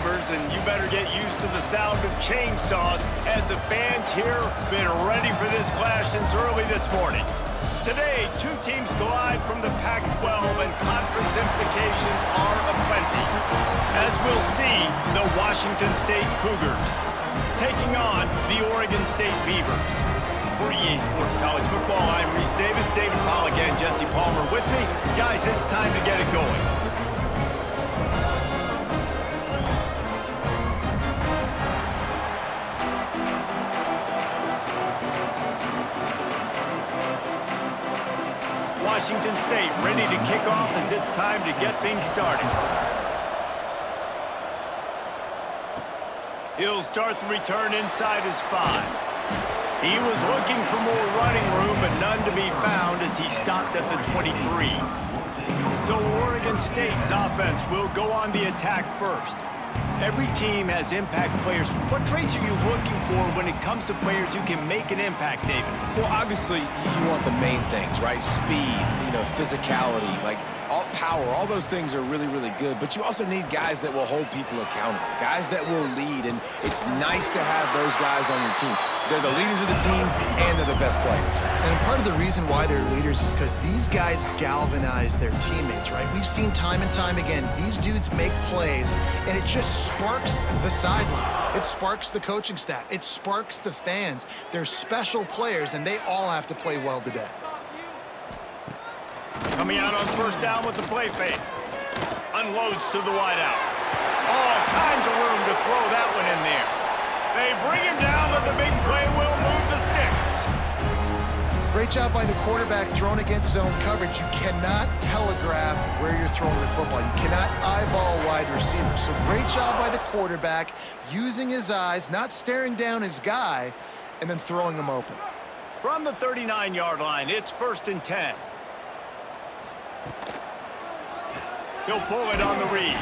Beavers, and you better get used to the sound of chainsaws as the fans here have been ready for this clash since early this morning. Today, two teams collide from the Pac-12, and conference implications are aplenty. As we'll see, the Washington State Cougars taking on the Oregon State Beavers. For EA Sports College Football, I'm Reese Davis, David Paul again, Jesse Palmer with me. Guys, it's time to get it going. Washington State ready to kick off as it's time to get things started. He'll start the return inside his 5. He was looking for more running room, but none to be found as he stopped at the 23. So Oregon State's offense will go on the attack first. Every team has impact players. What traits are you looking for when it comes to players who can make an impact, David? Well, obviously, you want the main things, right? Speed, physicality, all power, all those things are really, really good. But you also need guys that will hold people accountable, guys that will lead. And it's nice to have those guys on your team. They're the leaders of the team, and they're the best players. And part of the reason why they're leaders is because these guys galvanize their teammates, right? We've seen time and time again, these dudes make plays, and it just sparks the sideline. It sparks the coaching staff. It sparks the fans. They're special players, and they all have to play well today. Coming out on first down with the play fake. Unloads to the wideout. All kinds of room to throw that one in there. They bring him down, but the big play will move the sticks. Great job by the quarterback throwing against zone coverage. You cannot telegraph where you're throwing the football. You cannot eyeball wide receivers. So great job by the quarterback using his eyes, not staring down his guy, and then throwing him open. From the 39-yard line, it's 1st and 10. He'll pull it on the read.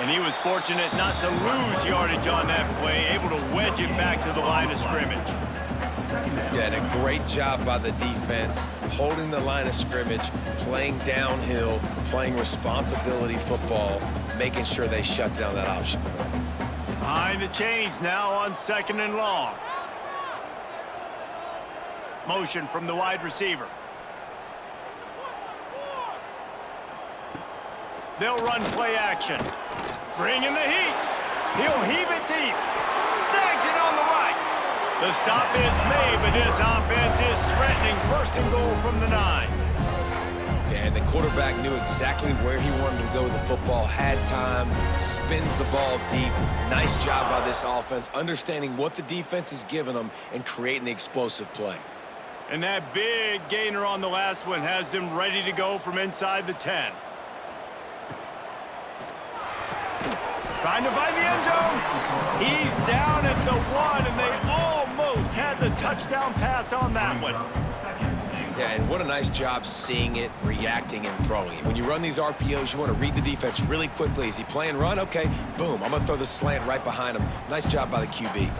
And he was fortunate not to lose yardage on that play, able to wedge it back to the line of scrimmage. Yeah, and a great job by the defense, holding the line of scrimmage, playing downhill, playing responsibility football, making sure they shut down that option. Behind the chains now on 2nd and long. Motion from the wide receiver. They'll run play action. Bringing the heat. He'll heave it deep. Snags it on the right. The stop is made, but this offense is threatening 1st and goal from the 9. Yeah, and the quarterback knew exactly where he wanted to go with the football, had time, spins the ball deep. Nice job by this offense, understanding what the defense is giving them and creating the explosive play. And that big gainer on the last one has them ready to go from inside the 10. Trying to find the end zone. He's down at the 1, and they almost had the touchdown pass on that one. Yeah, and what a nice job seeing it, reacting, and throwing it. When you run these RPOs, you want to read the defense really quickly. Is he playing run? Okay, boom. I'm going to throw the slant right behind him. Nice job by the QB.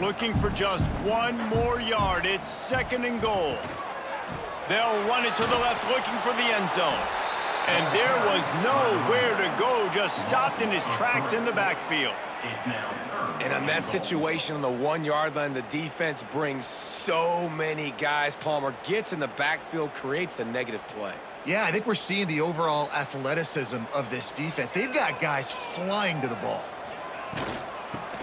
Looking for just 1 more yard. It's 2nd and goal. They'll run it to the left, looking for the end zone. And there was nowhere to go, just stopped in his tracks in the backfield. And on that situation on the 1-yard line, the defense brings so many guys. Palmer gets in the backfield, creates the negative play. Yeah, I think we're seeing the overall athleticism of this defense. They've got guys flying to the ball.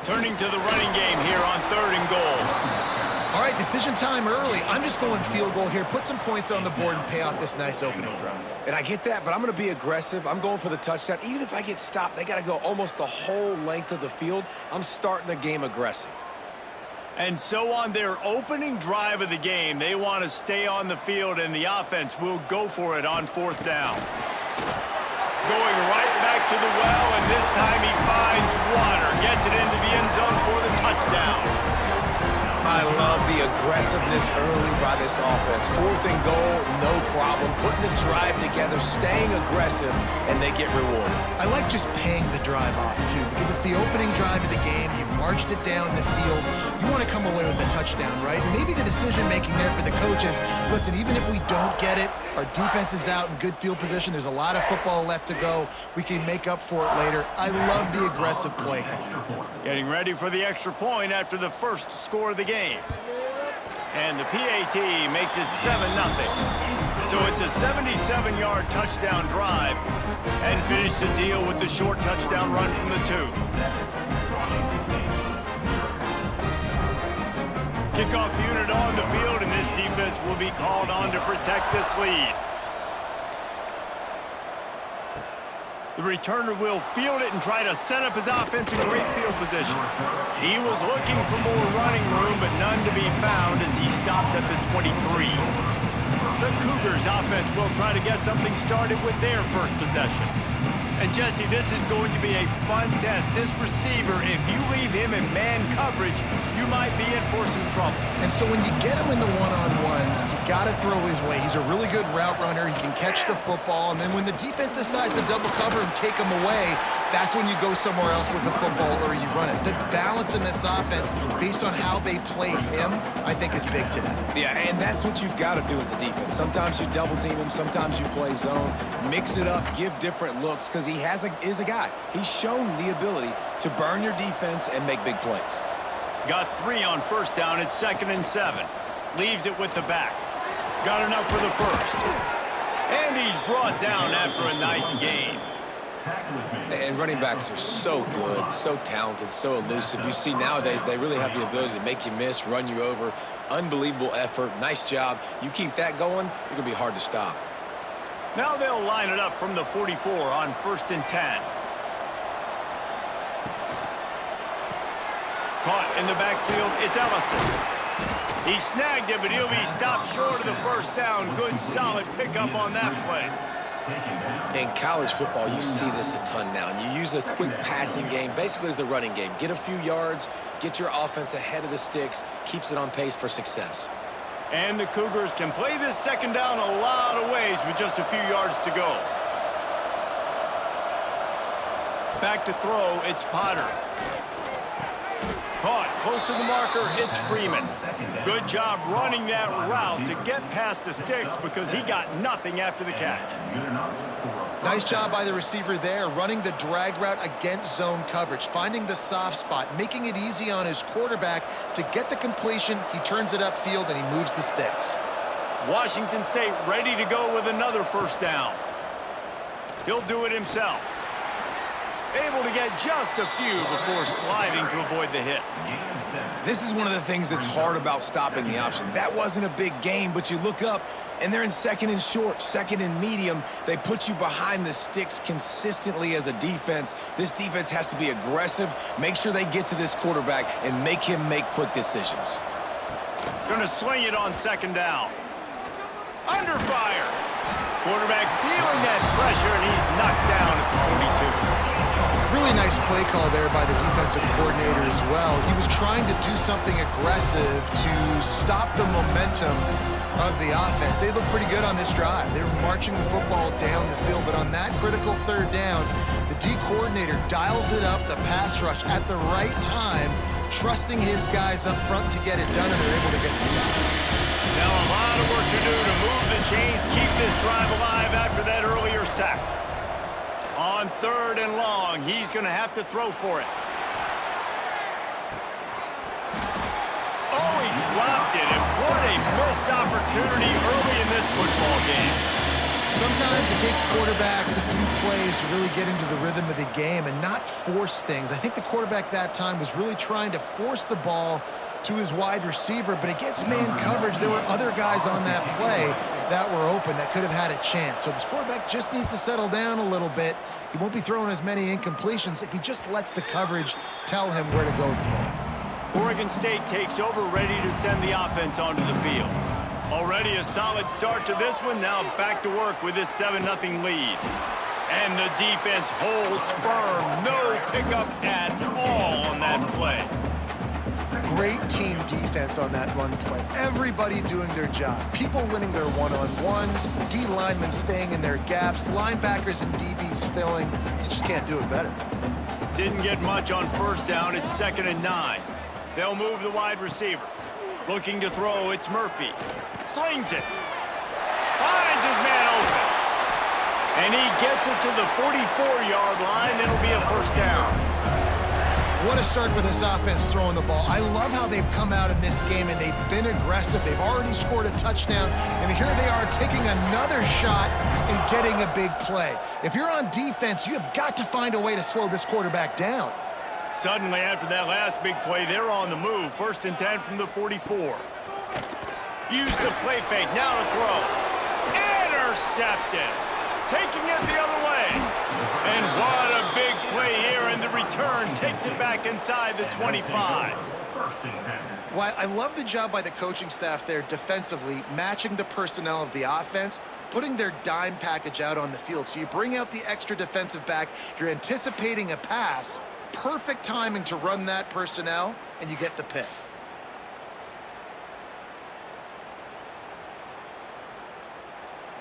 Turning to the running game here on 3rd and goal. All right, decision time early. I'm just going field goal here. Put some points on the board and pay off this nice opening drive. And I get that, but I'm going to be aggressive. I'm going for the touchdown. Even if I get stopped, they got to go almost the whole length of the field. I'm starting the game aggressive. And so on their opening drive of the game, they want to stay on the field, and the offense will go for it on 4th down. Going right back to the well, and this time he finds water. Gets it into the end zone for the touchdown. I love the aggressiveness early by this offense. 4th and goal, no problem. Putting the drive together, staying aggressive, and they get rewarded. I like just paying the drive off, too, because it's the opening drive of the game. You've marched it down the field. You want to come away with a touchdown, right? And maybe the decision-making there for the coaches, listen, even if we don't get it, our defense is out in good field position. There's a lot of football left to go. We can make up for it later. I love the aggressive play call. Getting ready for the extra point after the first score of the game. And the PAT makes it 7-0. So it's a 77-yard touchdown drive and finish the deal with the short touchdown run from the 2. Kickoff unit on the field, and this defense will be called on to protect this lead. The returner will field it and try to set up his offense in great field position. He was looking for more running room, but none to be found as he stopped at the 23. The Cougars offense will try to get something started with their first possession. And Jesse, this is going to be a fun test. This receiver, if you leave him in man coverage, you might be in for some trouble. And so when you get him in the one-on-ones, you got to throw his way. He's a really good route runner. He can catch the football. And then when the defense decides to double cover and take him away, that's when you go somewhere else with the football or you run it. The balance in this offense, based on how they play him, I think is big today. Yeah, and that's what you've got to do as a defense. Sometimes you double team him, sometimes you play zone. Mix it up, give different looks, because he is a guy. He's shown the ability to burn your defense and make big plays. Got 3 on first down at 2nd and 7. Leaves it with the back. Got enough for the first. And he's brought down after a nice gain. And running backs are so good, so talented, so elusive. You see nowadays they really have the ability to make you miss, run you over. Unbelievable effort. Nice job. You keep that going, you're going to be hard to stop. Now they'll line it up from the 44 on 1st and 10. Caught in the backfield, it's Ellison. He snagged it, but he'll be stopped short of the first down. Good, solid pickup on that play. In college football, you see this a ton now. And you use a quick passing game, basically as the running game. Get a few yards, get your offense ahead of the sticks, keeps it on pace for success. And the Cougars can play this second down a lot of ways with just a few yards to go. Back to throw, it's Potter. Caught close to the marker, it's Freeman. Good job running that route to get past the sticks because he got nothing after the catch. Nice job by the receiver there, running the drag route against zone coverage, finding the soft spot, making it easy on his quarterback to get the completion. He turns it upfield and he moves the sticks. Washington State ready to go with another first down. He'll do it himself. Able to get just a few before sliding to avoid the hits. This is one of the things that's hard about stopping the option. That wasn't a big gain, but you look up, and they're in 2nd and short, 2nd and medium. They put you behind the sticks consistently as a defense. This defense has to be aggressive, make sure they get to this quarterback, and make him make quick decisions. Gonna swing it on 2nd down. Under fire. Quarterback feeling that pressure, and he's knocked down at the 42. Really nice play call there by the defensive coordinator as well. He was trying to do something aggressive to stop the momentum of the offense. They looked pretty good on this drive. They were marching the football down the field, but on that critical 3rd down, the D coordinator dials it up, the pass rush at the right time, trusting his guys up front to get it done, and they're able to get the sack. Now a lot of work to do to move the chains, keep this drive alive after that earlier sack. On 3rd and long, he's going to have to throw for it. Oh, he dropped it, and what a missed opportunity early in this football game. Sometimes it takes quarterbacks a few plays to really get into the rhythm of the game and not force things. I think the quarterback that time was really trying to force the ball to his wide receiver, but against man coverage, there were other guys on that play that were open that could have had a chance. So this quarterback just needs to settle down a little bit. He won't be throwing as many incompletions if he just lets the coverage tell him where to go with the ball. Oregon State takes over, ready to send the offense onto the field. Already a solid start to this one. Now back to work with this 7-0 lead. And the defense holds firm. No pickup at all on that play. great team defense on that run play. Everybody doing their job. People winning their one-on-ones, D linemen staying in their gaps, linebackers and DBs filling. You just can't do it better. Didn't get much on first down. It's 2nd and 9. They'll move the wide receiver. Looking to throw, it's Murphy. Slings it. Finds his man open. And he gets it to the 44-yard line. It'll be a first down. What a start with this offense throwing the ball. I love how they've come out in this game, and they've been aggressive. They've already scored a touchdown, and here they are taking another shot and getting a big play. If you're on defense, you have got to find a way to slow this quarterback down. Suddenly, after that last big play, they're on the move. 1st and 10 from the 44. Use the play fake. Now to throw. Intercepted. Taking it the other way. And what a big play here, and the return takes it back inside the 25. Well, I love the job by the coaching staff there defensively, matching the personnel of the offense, putting their dime package out on the field. So you bring out the extra defensive back, you're anticipating a pass, perfect timing to run that personnel, and you get the pick.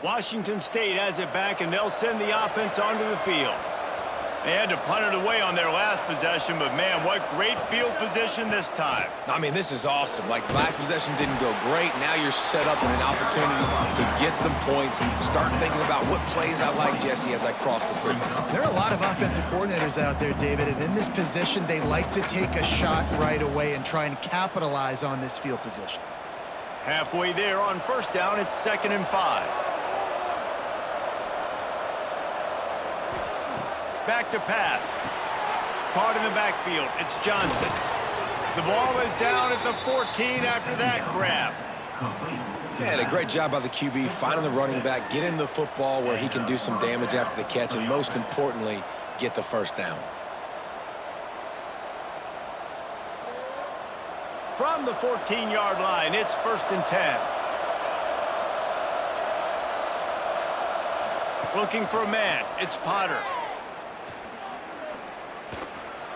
Washington State has it back, and they'll send the offense onto the field. They had to punt it away on their last possession, but man, what great field position this time. I mean, this is awesome. Like, last possession didn't go great. Now you're set up in an opportunity to get some points and start thinking about what plays I like, Jesse, as I cross the field. There are a lot of offensive coordinators out there, David, and in this position, they like to take a shot right away and try and capitalize on this field position. Halfway there on first down, it's 2nd and 5. Back to pass. Caught in the backfield. It's Johnson. The ball is down at the 14 after that grab. Yeah, a great job by the QB finding the running back, getting the football where he can do some damage after the catch, and most importantly, get the first down. From the 14-yard line, it's 1st and 10. Looking for a man. It's Potter.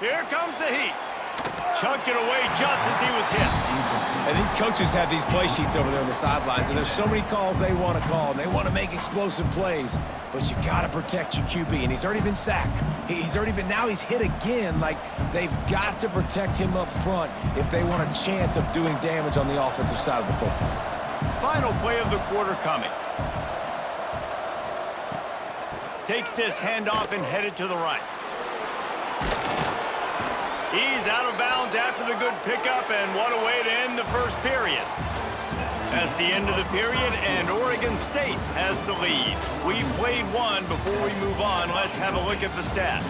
Here comes the heat. Chunked it away just as he was hit. And these coaches have these play sheets over there on the sidelines, and there's so many calls they want to call, and they want to make explosive plays, but you got to protect your QB, and he's already been sacked. Now he's hit again. Like, they've got to protect him up front if they want a chance of doing damage on the offensive side of the football. Final play of the quarter coming. Takes this handoff and headed to the right. He's out of bounds after the good pickup, and what a way to end the first period. That's the end of the period, and Oregon State has the lead. We've played one. Before we move on, let's have a look at the stats.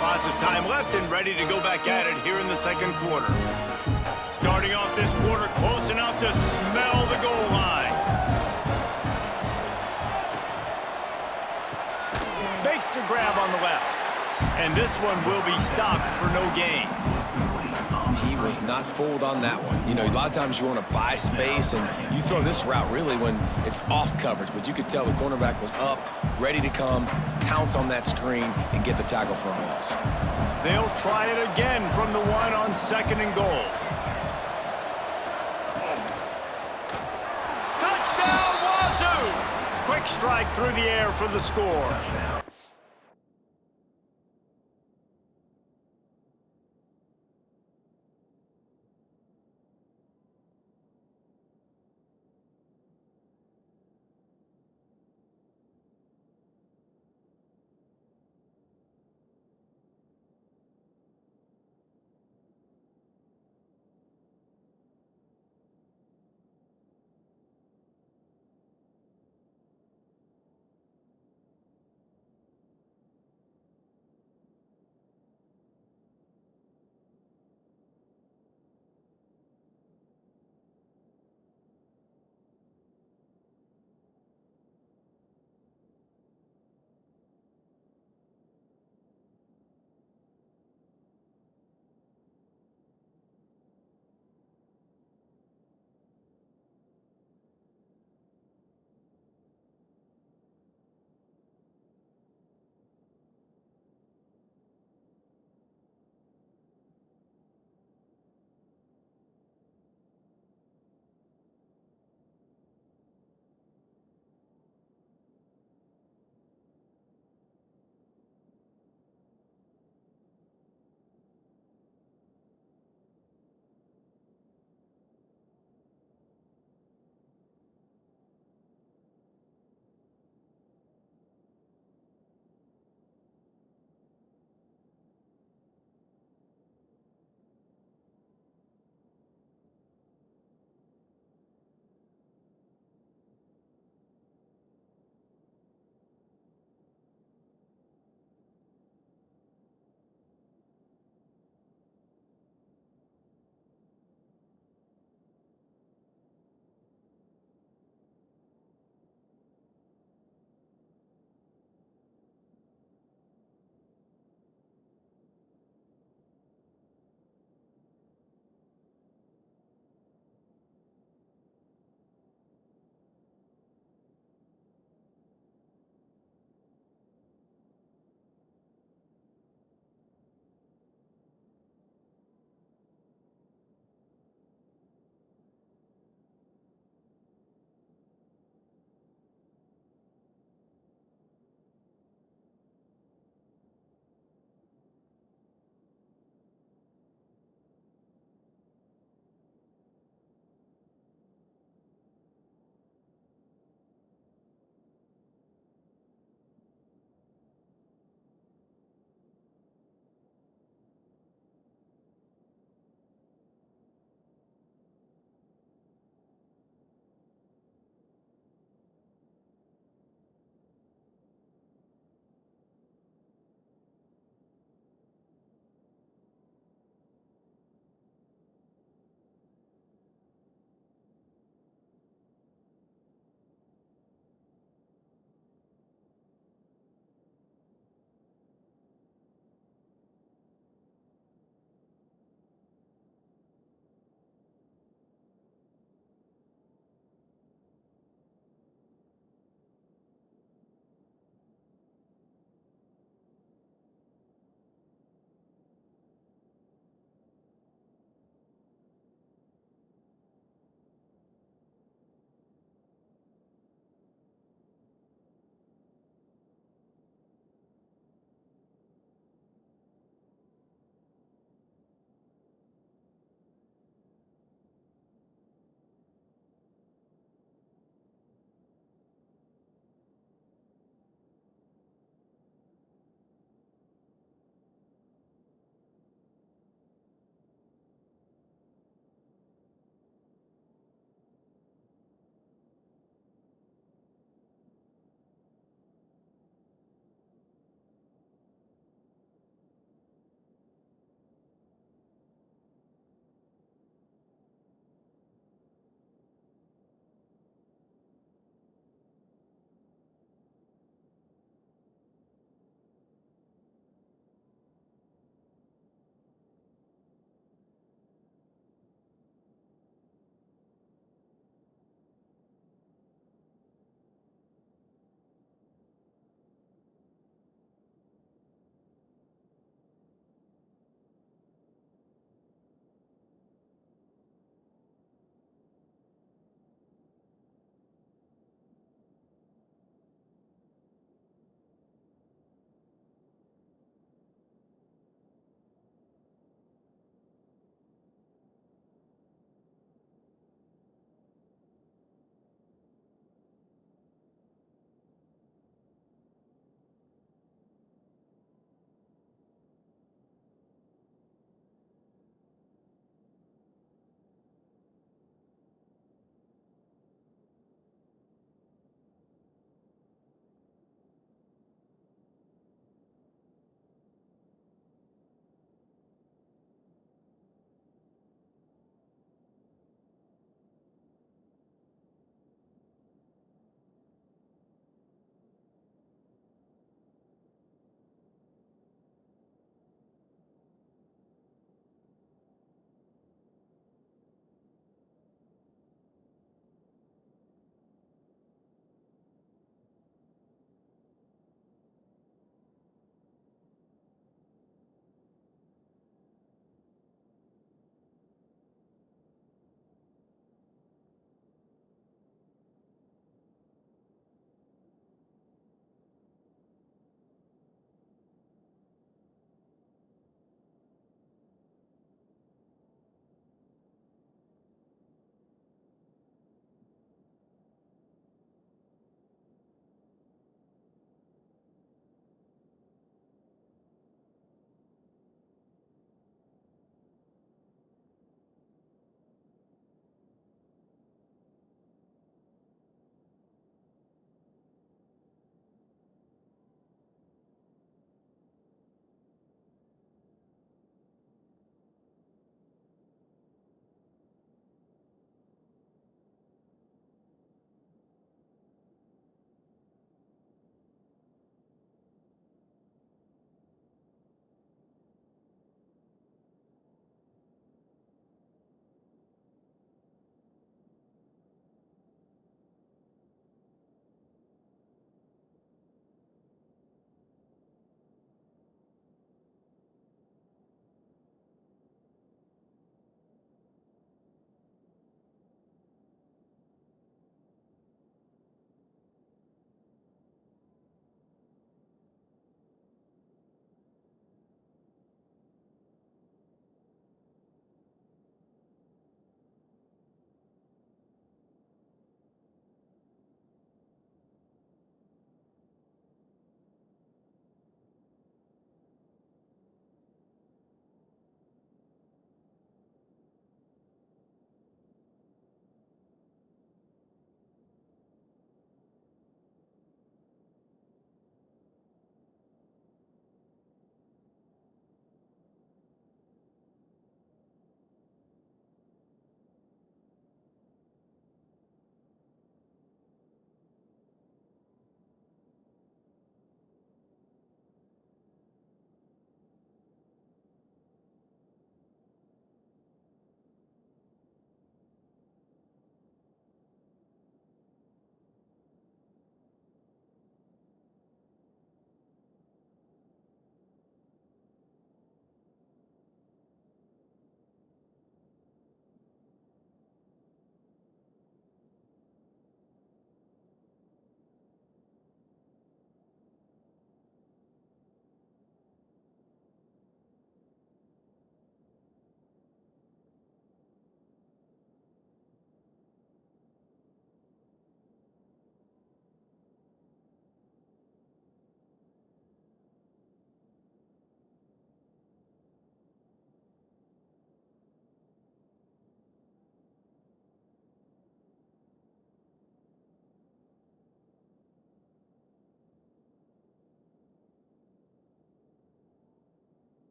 Lots of time left and ready to go back at it here in the second quarter. Starting off this quarter close enough to smell the goal line. Makes the grab on the left. And this one will be stopped for no gain. He was not fooled on that one. You know, a lot of times you want to buy space, and you throw this route really when it's off coverage. But you could tell the cornerback was up, ready to come, pounce on that screen, and get the tackle for a loss. They'll try it again from the one on 2nd and goal. Touchdown, Wazoo! Quick strike through the air for the score.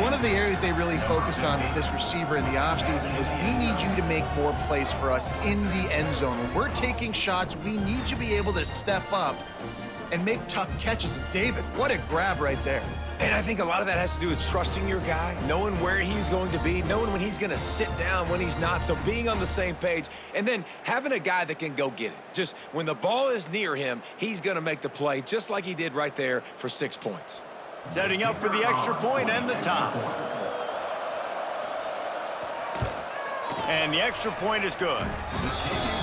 One of the areas they really focused on with this receiver in the offseason was we need you to make more plays for us in the end zone. When we're taking shots, we need you to be able to step up and make tough catches. And David, what a grab right there. And I think a lot of that has to do with trusting your guy, knowing where he's going to be, knowing when he's going to sit down, when he's not, so being on the same page, and then having a guy that can go get it. Just when the ball is near him, he's going to make the play, just like he did right there for 6 points. Setting up for the extra point and the tie. And the extra point is good.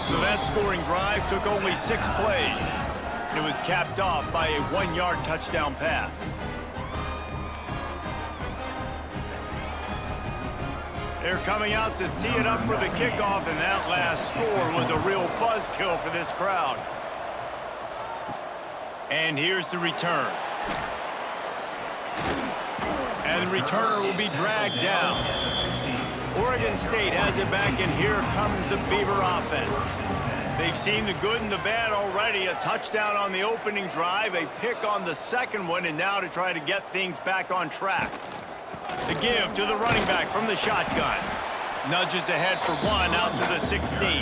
So that scoring drive took only 6 plays. It was capped off by a 1-yard touchdown pass. They're coming out to tee it up for the kickoff, and that last score was a real buzzkill for this crowd. And here's the return. And the returner will be dragged down. Oregon State has it back, and here comes the Beaver offense. They've seen the good and the bad already. A touchdown on the opening drive, a pick on the second one, and now to try to get things back on track. The give to the running back from the shotgun. Nudges ahead for 1 out to the 16.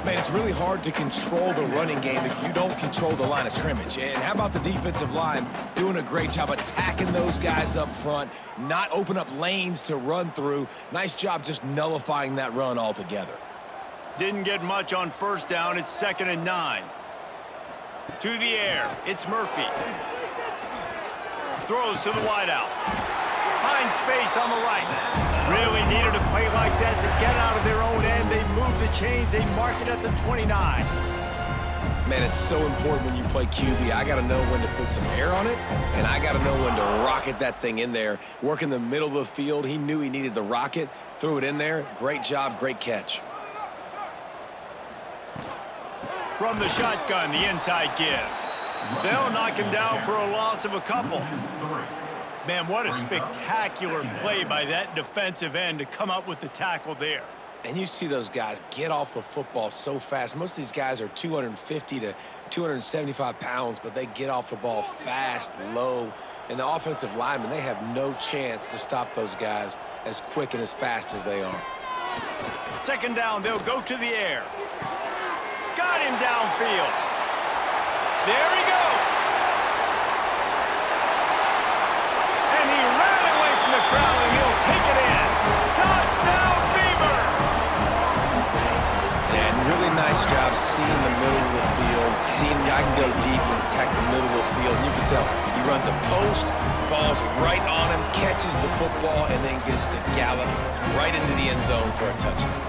Man, it's really hard to control the running game if you don't control the line of scrimmage. And how about the defensive line doing a great job attacking those guys up front, not open up lanes to run through. Nice job just nullifying that run altogether. Didn't get much on first down. It's 2nd and 9. To the air. It's Murphy. Throws to the wideout. Finds space on the right. Really needed a play like that to get out of their own end. They move the chains. They mark it at the 29. Man, it's so important when you play QB. I got to know when to put some air on it, and I got to know when to rocket that thing in there. Work in the middle of the field. He knew he needed the rocket. Threw it in there. Great job. Great catch. From the shotgun, the inside give. They'll knock him down for a loss of a couple. Man, what a spectacular play by that defensive end to come up with the tackle there. And you see those guys get off the football so fast. Most of these guys are 250 to 275 pounds, but they get off the ball fast, low. And the offensive linemen, they have no chance to stop those guys as quick and as fast as they are. 2nd down, they'll go to the air. Got him downfield. There he goes. And he ran away from the crowd, and he'll take it in. Touchdown, Beaver! And really nice job seeing the middle of the field, seeing I can go deep and attack the middle of the field. And you can tell he runs a post, ball's right on him, catches the football, and then gets to gallop right into the end zone for a touchdown.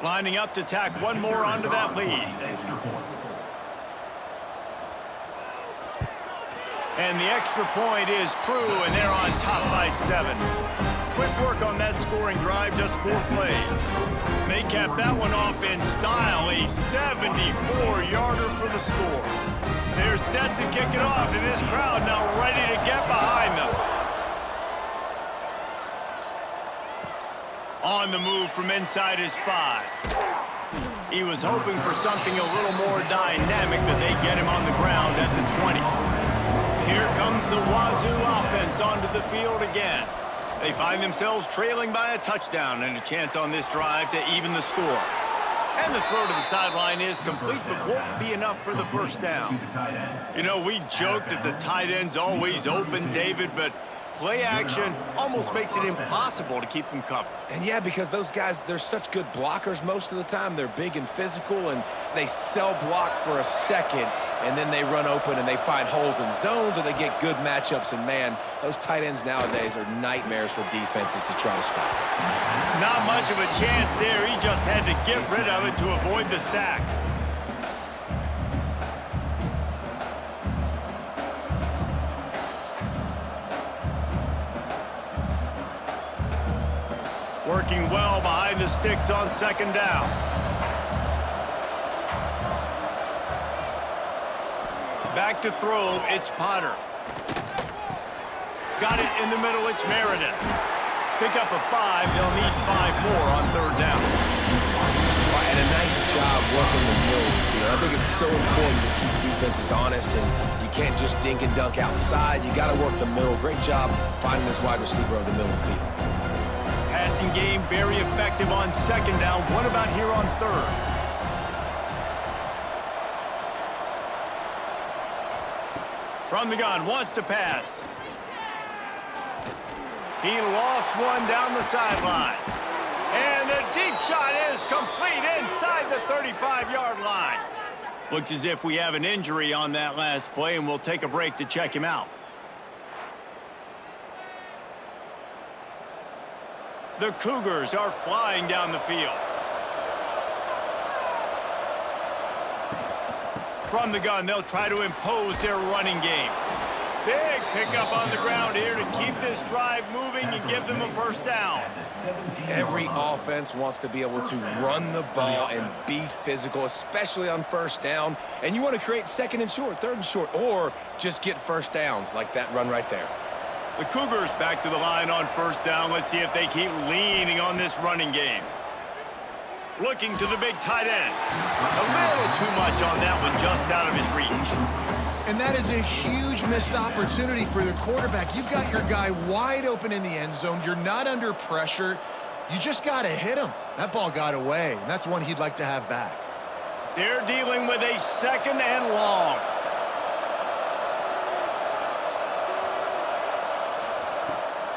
Lining up to tack one more onto that lead. And the extra point is true, and they're on top by 7. Quick work on that scoring drive, just 4 plays. They capped that one off in style, a 74-yarder for the score. They're set to kick it off, and this crowd now ready to get behind them. On the move from inside his 5. He was hoping for something a little more dynamic, but they get him on the ground at the 20. Here comes the Wazoo offense onto the field again. They find themselves trailing by a touchdown and a chance on this drive to even the score. And the throw to the sideline is complete, but won't be enough for the first down. You know, we joke that the tight end's always open, David, but play action almost makes it impossible to keep them covered. And yeah, because those guys, they're such good blockers most of the time. They're big and physical, and they sell block for a second, and then they run open and they find holes in zones, or they get good matchups. And man, those tight ends nowadays are nightmares for defenses to try to stop. Not much of a chance there. He just had to get rid of it to avoid the sack. Working well behind the sticks on second down. Back to throw, it's Potter. Got it in the middle, it's Meredith. Pick up a 5, they'll need 5 more on third down. And a nice job working the middle of the field. I think it's so important to keep defenses honest, and you can't just dink and dunk outside. You got to work the middle. Great job finding this wide receiver over the middle of the field. Passing game very effective on second down. What about here on third? From the gun, wants to pass. He lofts one down the sideline. And the deep shot is complete inside the 35-yard line. Looks as if we have an injury on that last play, and we'll take a break to check him out. The Cougars are flying down the field. From the gun, they'll try to impose their running game. Big pickup on the ground here to keep this drive moving and give them a first down. Every offense wants to be able to run the ball and be physical, especially on first down. And you want to create second and short, third and short, or just get first downs like that run right there. The Cougars back to the line on first down. Let's see if they keep leaning on this running game. Looking to the big tight end. A little too much on that one, just out of his reach. And that is a huge missed opportunity for the quarterback. You've got your guy wide open in the end zone. You're not under pressure. You just got to hit him. That ball got away, and that's one he'd like to have back. They're dealing with a second and long.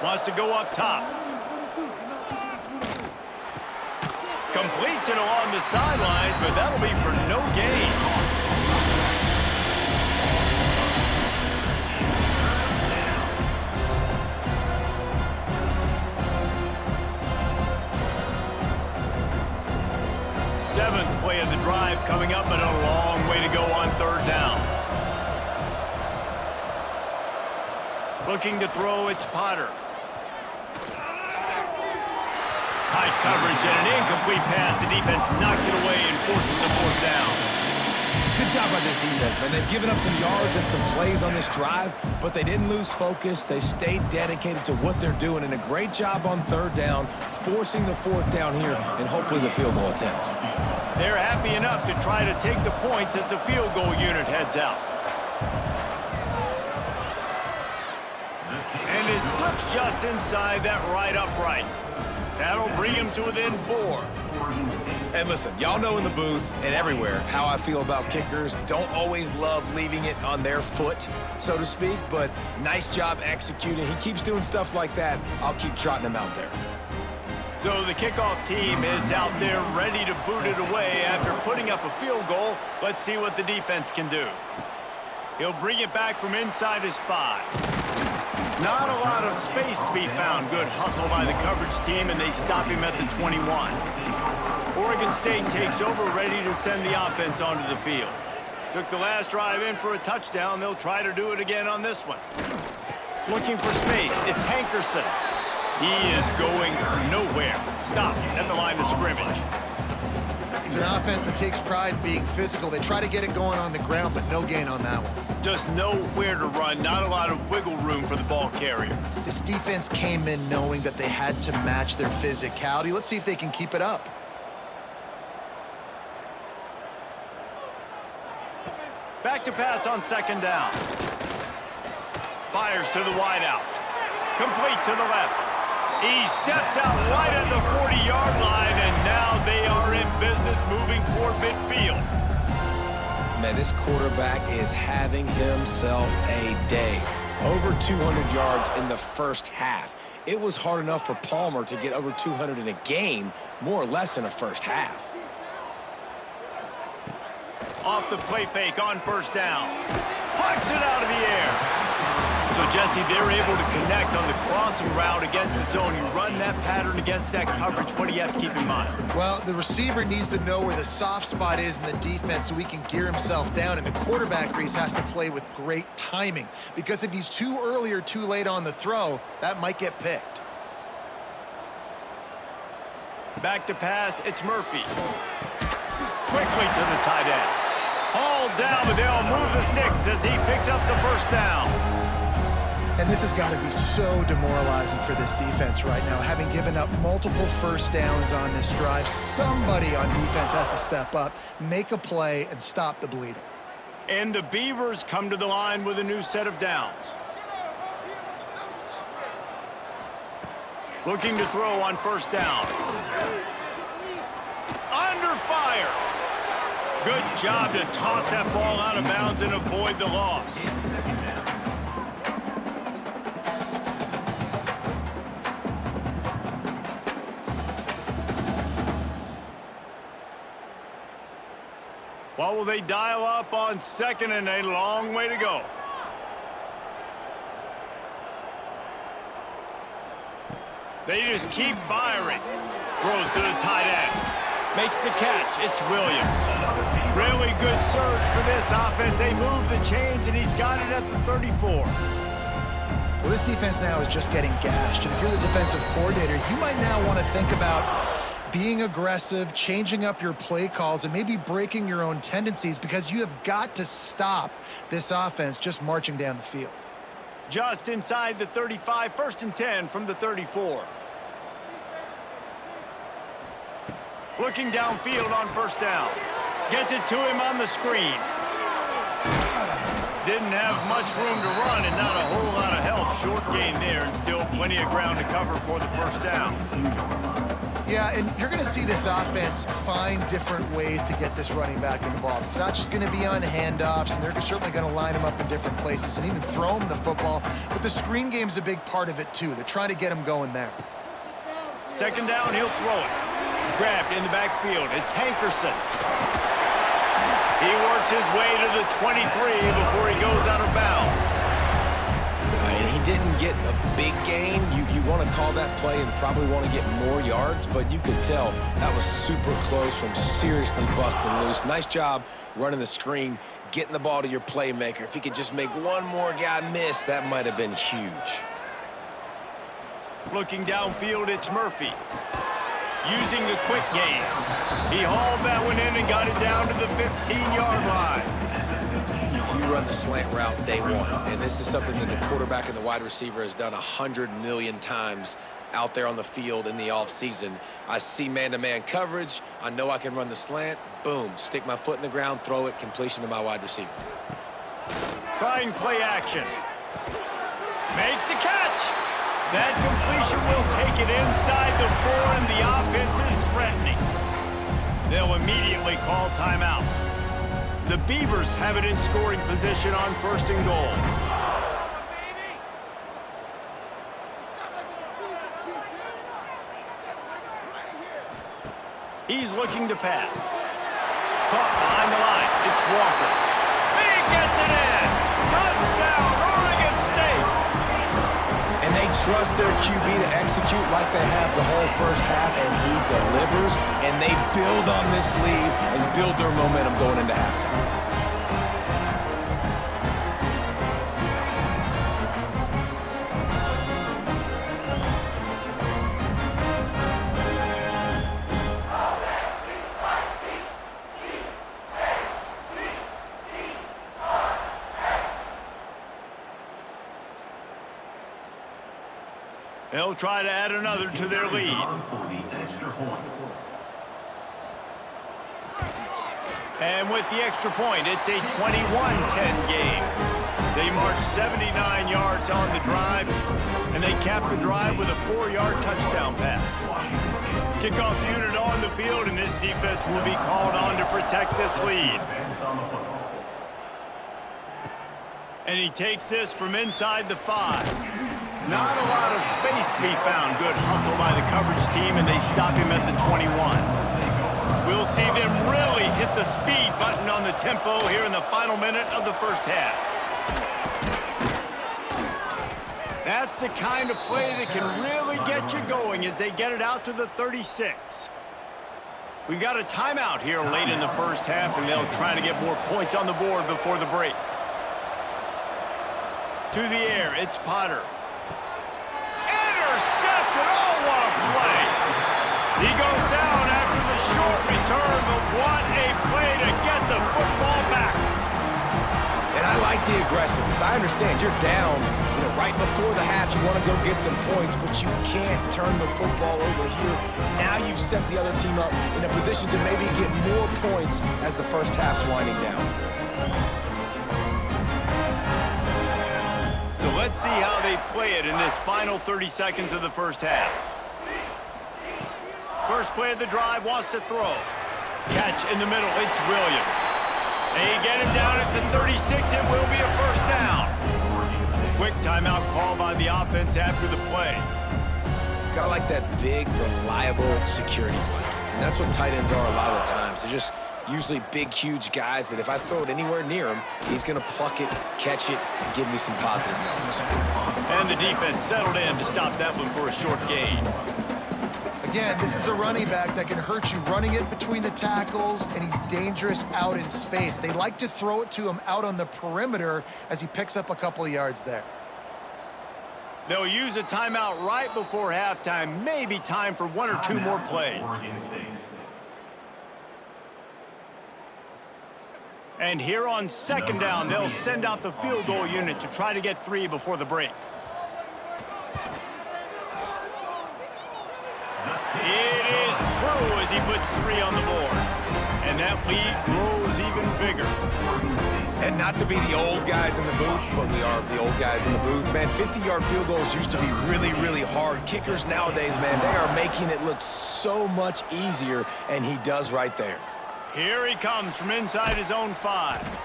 Wants to go up top. Completes it along the sidelines, but that'll be for no gain. Seventh play of the drive coming up, and a long way to go on third down. Looking to throw, it's Potter. Tight coverage and an incomplete pass. The defense knocks it away and forces the fourth down. Good job by this defense, man. They've given up some yards and some plays on this drive, but they didn't lose focus. They stayed dedicated to what they're doing, and a great job on third down, forcing the fourth down here, and hopefully the field goal attempt. They're happy enough to try to take the points as the field goal unit heads out. And it slips just inside that right upright. That'll bring him to within 4. And listen, y'all know in the booth and everywhere how I feel about kickers. Don't always love leaving it on their foot, so to speak, but nice job executing. He keeps doing stuff like that. I'll keep trotting him out there. So the kickoff team is out there ready to boot it away after putting up a field goal. Let's see what the defense can do. He'll bring it back from inside his 5. Not a lot of space to be found. Good hustle by the coverage team, and they stop him at the 21. Oregon State takes over, ready to send the offense onto the field. Took the last drive in for a touchdown. They'll try to do it again on this one. Looking for space. It's Hankerson. He is going nowhere. Stopped at the line of scrimmage. It's an offense that takes pride in being physical. They try to get it going on the ground, but no gain on that one. Just nowhere to run. Not a lot of wiggle room for the ball carrier. This defense came in knowing that they had to match their physicality. Let's see if they can keep it up. Back to pass on second down. Fires to the wideout. Complete to the left. He steps out right at the 40-yard line, and now they are in business moving toward midfield. Man, this quarterback is having himself a day. Over 200 yards in the first half. It was hard enough for Palmer to get over 200 in a game, more or less in a first half. Off the play fake on first down. Pucks it out of the air. So, Jesse, they're able to connect on the crossing route against the zone. You run that pattern against that coverage. What do you have to keep in mind? Well, the receiver needs to know where the soft spot is in the defense so he can gear himself down. And the quarterback, Reese, has to play with great timing. Because if he's too early or too late on the throw, that might get picked. Back to pass, it's Murphy. Quickly to the tight end. Hauled down, but they'll move the sticks as he picks up the first down. And this has got to be so demoralizing for this defense right now. Having given up multiple first downs on this drive, somebody on defense has to step up, make a play, and stop the bleeding. And the Beavers come to the line with a new set of downs. Looking to throw on first down. Under fire. Good job to toss that ball out of bounds and avoid the loss. What will they dial up on second and a long way to go? They just keep firing. Throws to the tight end. Makes the catch. It's Williams. Really good surge for this offense. They move the chains, and he's got it at the 34. Well, this defense now is just getting gashed. And if you're the defensive coordinator, you might now want to think about being aggressive, changing up your play calls, and maybe breaking your own tendencies, because you have got to stop this offense just marching down the field. Just inside the 35, 1st and 10 from the 34. Looking downfield on first down. Gets it to him on the screen. Didn't have much room to run and not a whole lot of help. Short gain there and still plenty of ground to cover for the first down. Yeah, and you're going to see this offense find different ways to get this running back involved. It's not just going to be on handoffs, and they're certainly going to line him up in different places and even throw him the football. But the screen game's a big part of it, too. They're trying to get him going there. Second down, he'll throw it. Grabbed in the backfield. It's Hankerson. He works his way to the 23 before he goes out of bounds. And he didn't get a big gain. You want to call that play and probably want to get more yards, but you could tell that was super close from seriously busting loose. Nice job running the screen, getting the ball to your playmaker. If he could just make one more guy miss, that might have been huge. Looking downfield, it's Murphy. Using the quick game. He hauled that one in and got it down to the 15-yard line. You run the slant route day one, and this is something that the quarterback and the wide receiver has done 100 million times out there on the field in the offseason. I see man-to-man coverage. I know I can run the slant. Boom, stick my foot in the ground, throw it, completion to my wide receiver. Trying play action. Makes the catch. That completion will take it inside the 4, and the offense is threatening. They'll immediately call timeout. The Beavers have it in scoring position on 1st and goal. He's looking to pass. Caught behind the line. It's Walker. He gets it in. Touchdown, Oregon State. And they trust their QB to execute like they have the whole first half, and he delivers, and they build on this lead and build their momentum going into halftime. They'll try to add another to their lead. And with the extra point, it's a 21-10 game. They march 79 yards on the drive, and they cap the drive with a 4-yard touchdown pass. Kickoff unit on the field, and this defense will be called on to protect this lead. And he takes this from inside the 5. Not a lot of space to be found. Good hustle by the coverage team, and they stop him at the 21. We'll see them really hit the speed button on the tempo here in the final minute of the first half. That's the kind of play that can really get you going as they get it out to the 36. We've got a timeout here late in the first half, and they'll try to get more points on the board before the break. To the air, it's Potter. Intercepted! Oh, what a play! He goes down What a play to get the football back. And I like the aggressiveness. I understand you're down, right before the half. You want to go get some points, but you can't turn the football over here. Now you've set the other team up in a position to maybe get more points as the first half's winding down. So let's see how they play it in this final 30 seconds of the first half. First play of the drive, wants to throw. Catch in the middle, it's Williams. They get him down at the 36, it will be a first down. Quick timeout call by the offense after the play. Gotta like that big, reliable security blanket. And that's what tight ends are a lot of the times. They're just usually big, huge guys that if I throw it anywhere near him, he's gonna pluck it, catch it, and give me some positive yards. And the defense settled in to stop that one for a short gain. Again, this is a running back that can hurt you running it between the tackles, and he's dangerous out in space. They like to throw it to him out on the perimeter as he picks up a couple of yards there. They'll use a timeout right before halftime. Maybe time for one or two more plays. And here on second down, they'll send out the field goal unit to try to get 3 before the break. It is true as he puts 3 on the board. And that lead grows even bigger. And not to be the old guys in the booth, but we are the old guys in the booth. Man, 50-yard field goals used to be really, really hard. Kickers nowadays, man, they are making it look so much easier, and he does right there. Here he comes from inside his own 5.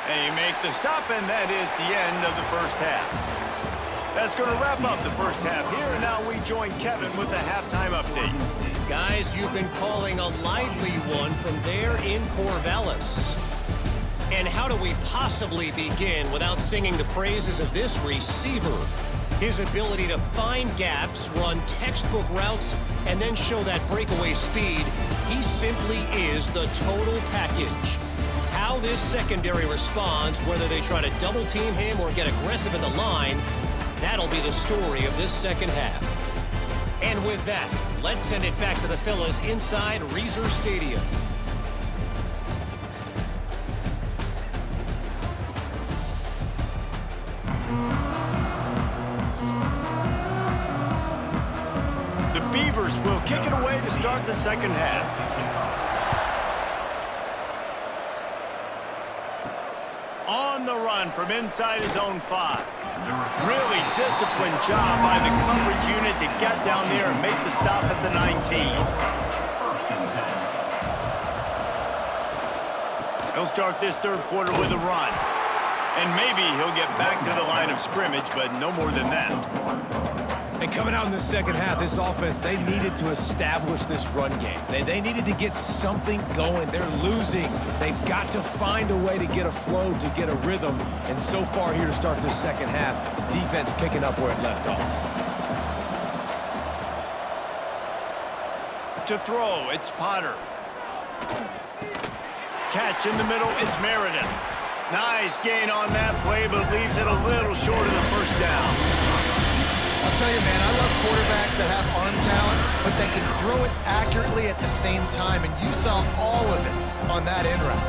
And he make the stop, and that is the end of the first half. That's going to wrap up the first half here, and now we join Kevin with the halftime update. Guys, you've been calling a lively one from there in Corvallis. And how do we possibly begin without singing the praises of this receiver? His ability to find gaps, run textbook routes, and then show that breakaway speed. He simply is the total package. How this secondary responds, whether they try to double team him or get aggressive in the line, that'll be the story of this second half. And with that, let's send it back to the fellas inside Reser Stadium. The Beavers will kick it away to start the second half. On the run from inside his own 5. Really disciplined job by the coverage unit to get down there and make the stop at the 19. He'll start this third quarter with a run. And maybe he'll get back to the line of scrimmage, but no more than that. And coming out in the second half, this offense, they needed to establish this run game. They needed to get something going. They're losing. They've got to find a way to get a flow, to get a rhythm. And so far here to start this second half, defense picking up where it left off. To throw, it's Potter. Catch in the middle, it's Meredith. Nice gain on that play, but leaves it a little short of the first down. I'll tell you, man, I love quarterbacks that have arm talent, but that can throw it accurately at the same time, and you saw all of it on that end route.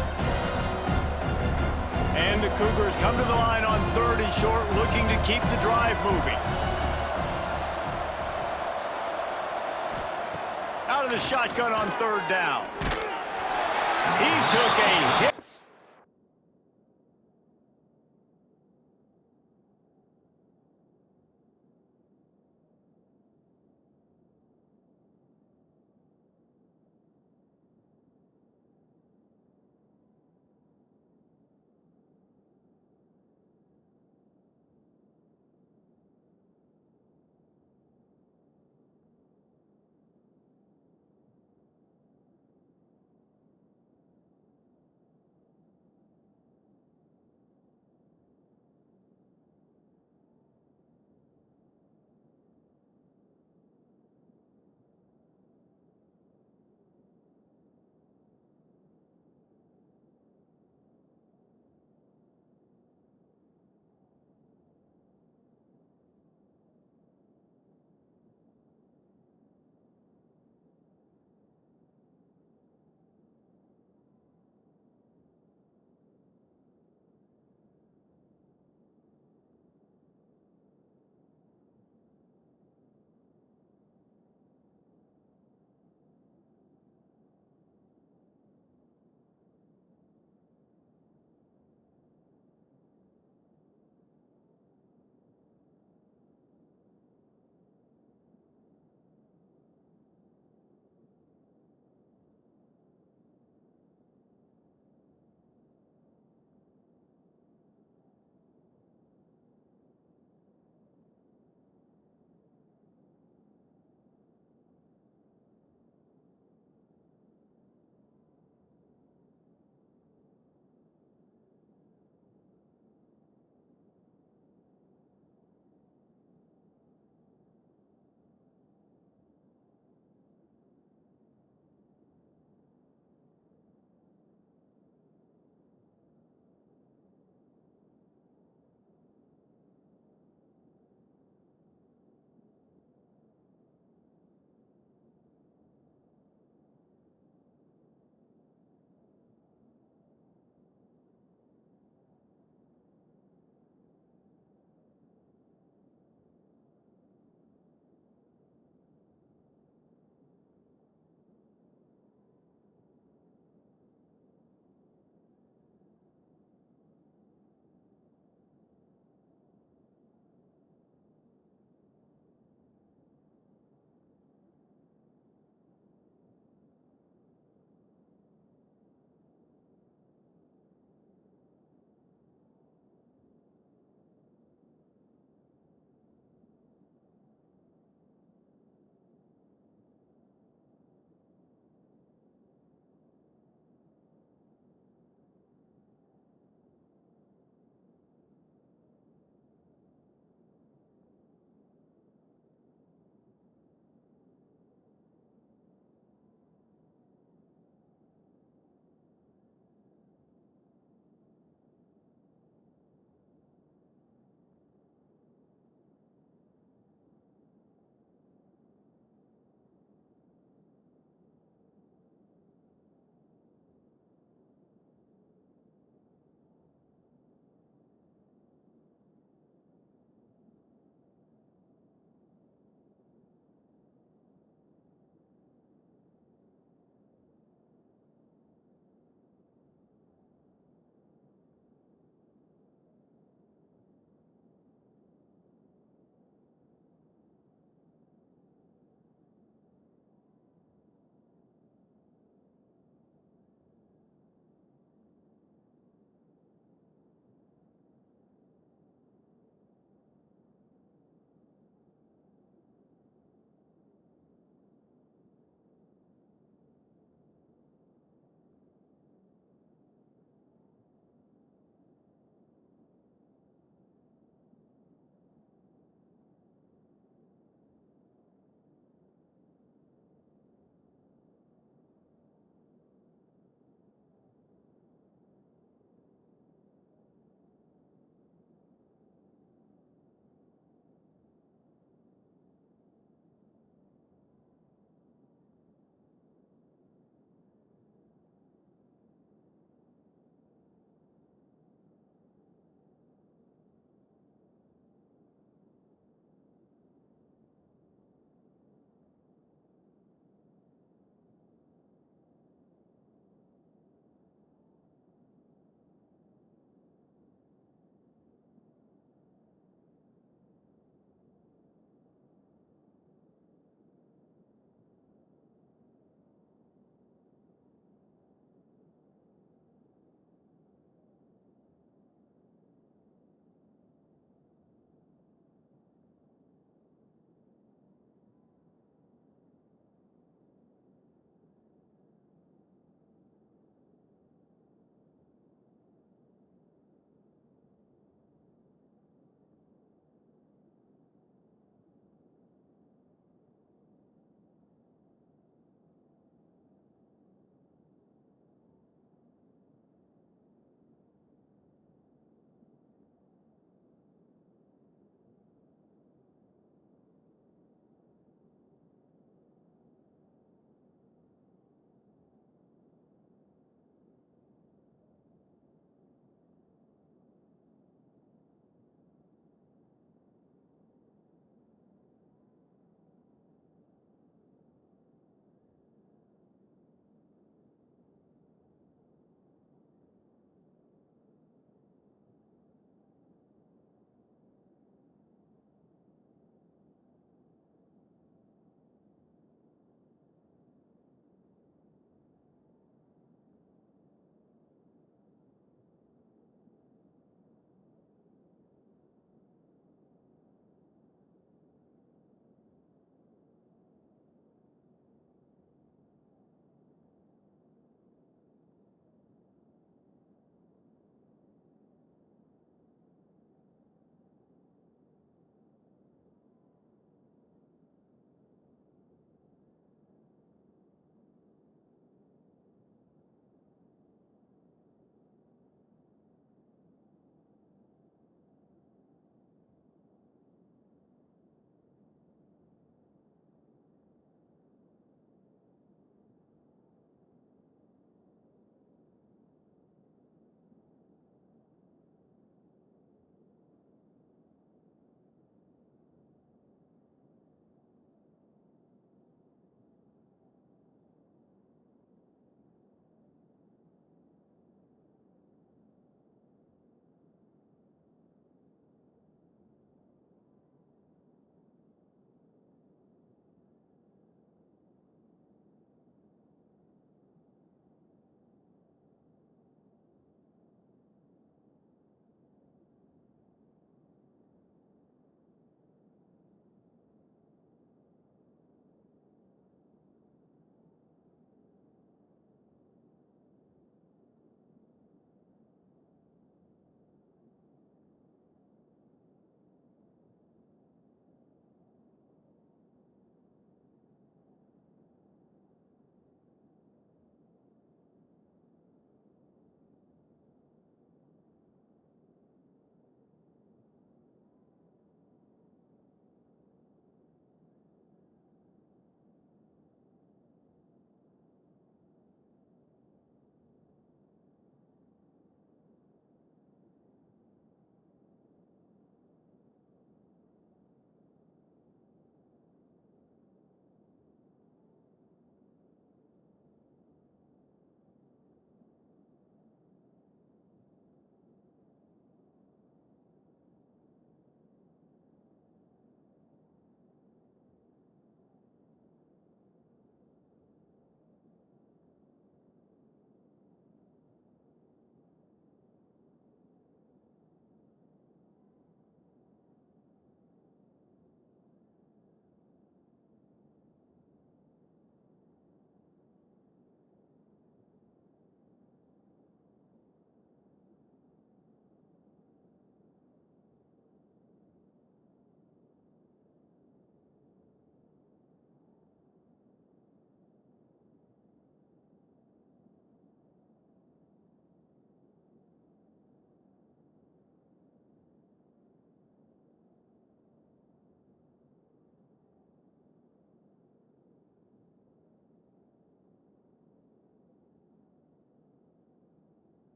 And the Cougars come to the line on 3rd and short, looking to keep the drive moving. Out of the shotgun on 3rd down. He took a hit.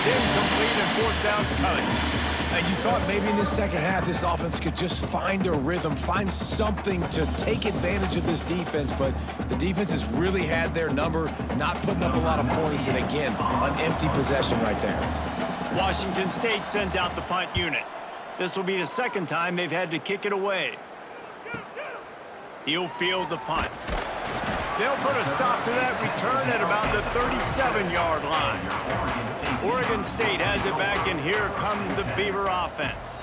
It's incomplete and fourth down's coming. And you thought maybe in the second half this offense could just find a rhythm, find something to take advantage of this defense, but the defense has really had their number, not putting up a lot of points, and again, an empty possession right there. Washington State sends out the punt unit. This will be the second time they've had to kick it away. He'll field the punt. They'll put a stop to that return at about the 37-yard line. Oregon State has it back, and here comes the Beaver offense.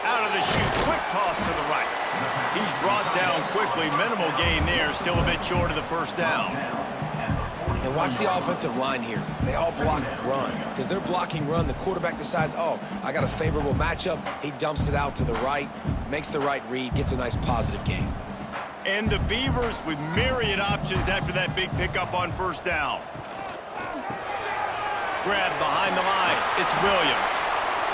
Out of the chute, quick toss to the right. He's brought down quickly. Minimal gain there, still a bit short of the first down. And watch the offensive line here. They all block run. Because they're blocking run, the quarterback decides, oh, I got a favorable matchup. He dumps it out to the right, makes the right read, gets a nice positive gain. And the Beavers with myriad options after that big pickup on first down. Grab behind the line. It's Williams.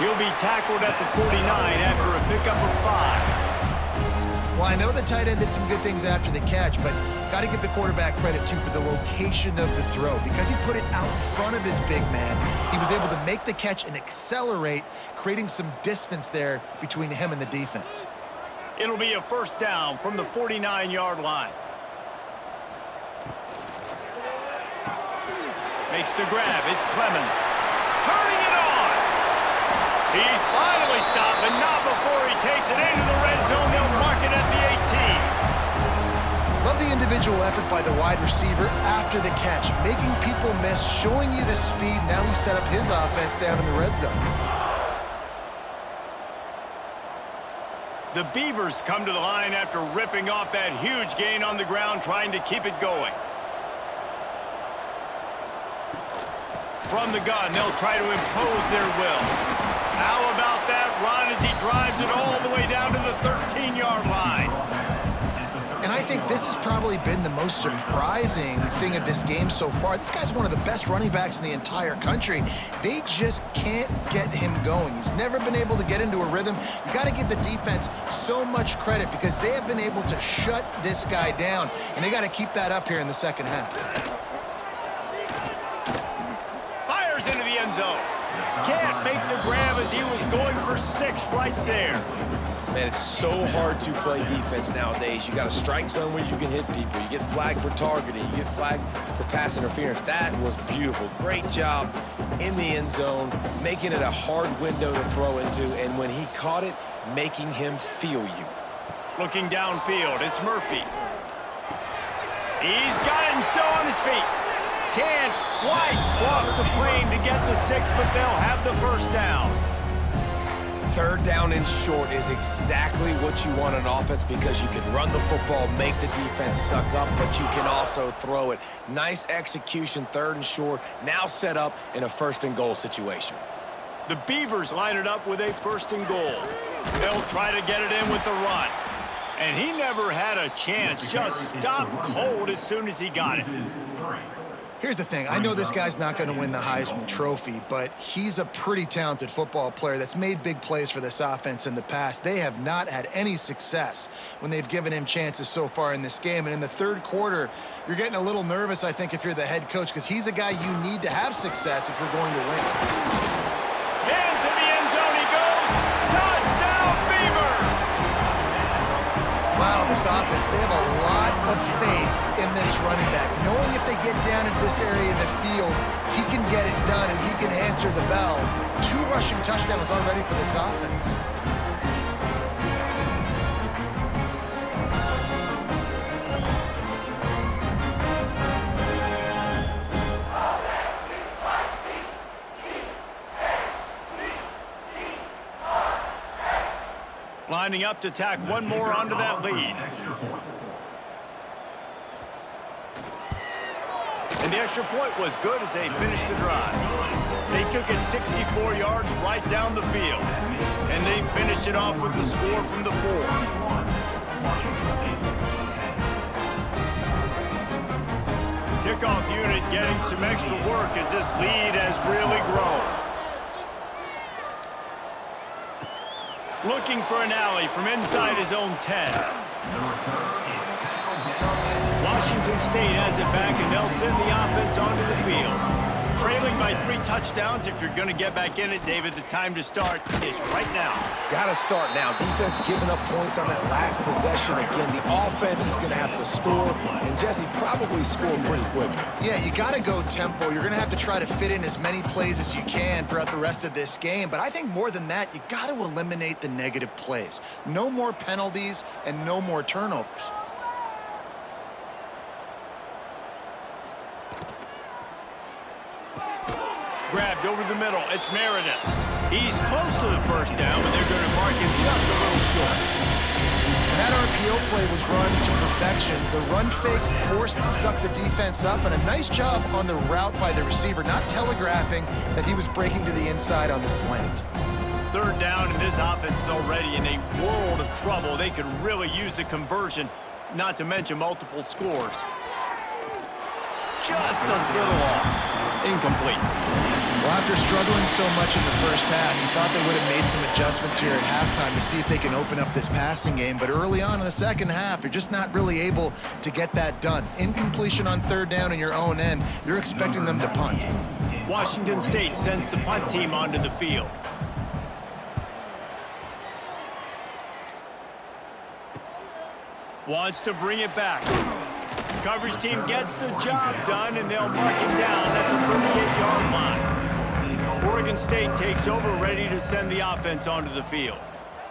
He'll be tackled at the 49 after a pickup of 5. Well, I know the tight end did some good things after the catch, but got to give the quarterback credit, too, for the location of the throw. Because he put it out in front of his big man, he was able to make the catch and accelerate, creating some distance there between him and the defense. It'll be a first down from the 49-yard line. Makes the grab. It's Clemens. Turning it on. He's finally stopped, but not before he takes it into the red zone. They'll mark it at the 18. Love the individual effort by the wide receiver after the catch, making people miss, showing you the speed. Now he set up his offense down in the red zone. The Beavers come to the line after ripping off that huge gain on the ground, trying to keep it going. From the gun, they'll try to impose their will. How about that run as he drives it all the way down to the 13-yard line? And I think this has probably been the most surprising thing of this game so far. This guy's one of the best running backs in the entire country. They just can't get him going. He's never been able to get into a rhythm. You got to give the defense so much credit because they have been able to shut this guy down, and they got to keep that up here in the second half. Fires into the end zone. Can't make the grab as he was going for 6 right there. Man, it's so hard to play defense nowadays. You got a strike zone where you can hit people. You get flagged for targeting. You get flagged for pass interference. That was beautiful. Great job in the end zone, making it a hard window to throw into, and when he caught it, making him feel you. Looking downfield, it's Murphy. He's got it and still on his feet. Can't quite cross the plane to get the 6, but they'll have the first down. Third down and short is exactly what you want on offense because you can run the football, make the defense suck up, but you can also throw it. Nice execution, third and short, now set up in a first and goal situation. The Beavers line it up with a first and goal. They'll try to get it in with the run. And he never had a chance, just stopped cold as soon as he got it. Here's the thing. I know this guy's not going to win the Heisman Trophy, but he's a pretty talented football player that's made big plays for this offense in the past. They have not had any success when they've given him chances so far in this game. And in the third quarter, you're getting a little nervous, I think, if you're the head coach, because he's a guy you need to have success if you're going to win. Into the end zone he goes. Touchdown, Beavers! Wow, this offense, they have a lot of faith in this running back, knowing if they get down into this area of the field, he can get it done and he can answer the bell. 2 rushing touchdowns already for this offense. Lining up to tack one more onto that lead. And the extra point was good as they finished the drive. They took it 64 yards right down the field. And they finished it off with the score from the 4. Kickoff unit getting some extra work as this lead has really grown. Looking for an alley from inside his own 10. Washington State has it back, and they'll send the offense onto the field. trailing by 3 touchdowns. If you're going to get back in it, David, the time to start is right now. Gotta start now. Defense giving up points on that last possession. Again, the offense is going to have to score, and Jesse probably scored pretty quickly. Yeah, you got to go tempo. You're going to have to try to fit in as many plays as you can throughout the rest of this game. But I think more than that, you got to eliminate the negative plays. No more penalties and no more turnovers. Grabbed over the middle. It's Meredith. He's close to the first down, but they're going to mark him just a little short. And that RPO play was run to perfection. The run fake forced and sucked the defense up, and a nice job on the route by the receiver, not telegraphing that he was breaking to the inside on the slant. 3rd down, and this offense is already in a world of trouble. They could really use a conversion, not to mention multiple scores. Just a little off. Incomplete. Well, after struggling so much in the first half, you thought they would have made some adjustments here at halftime to see if they can open up this passing game. But early on in the second half, you're just not really able to get that done. Incompletion on 3rd down in your own end, you're expecting them to punt. Washington State sends the punt team onto the field. Wants to bring it back. Coverage team gets the job done, and they'll mark him down at the 38-yard line. Oregon State takes over, ready to send the offense onto the field.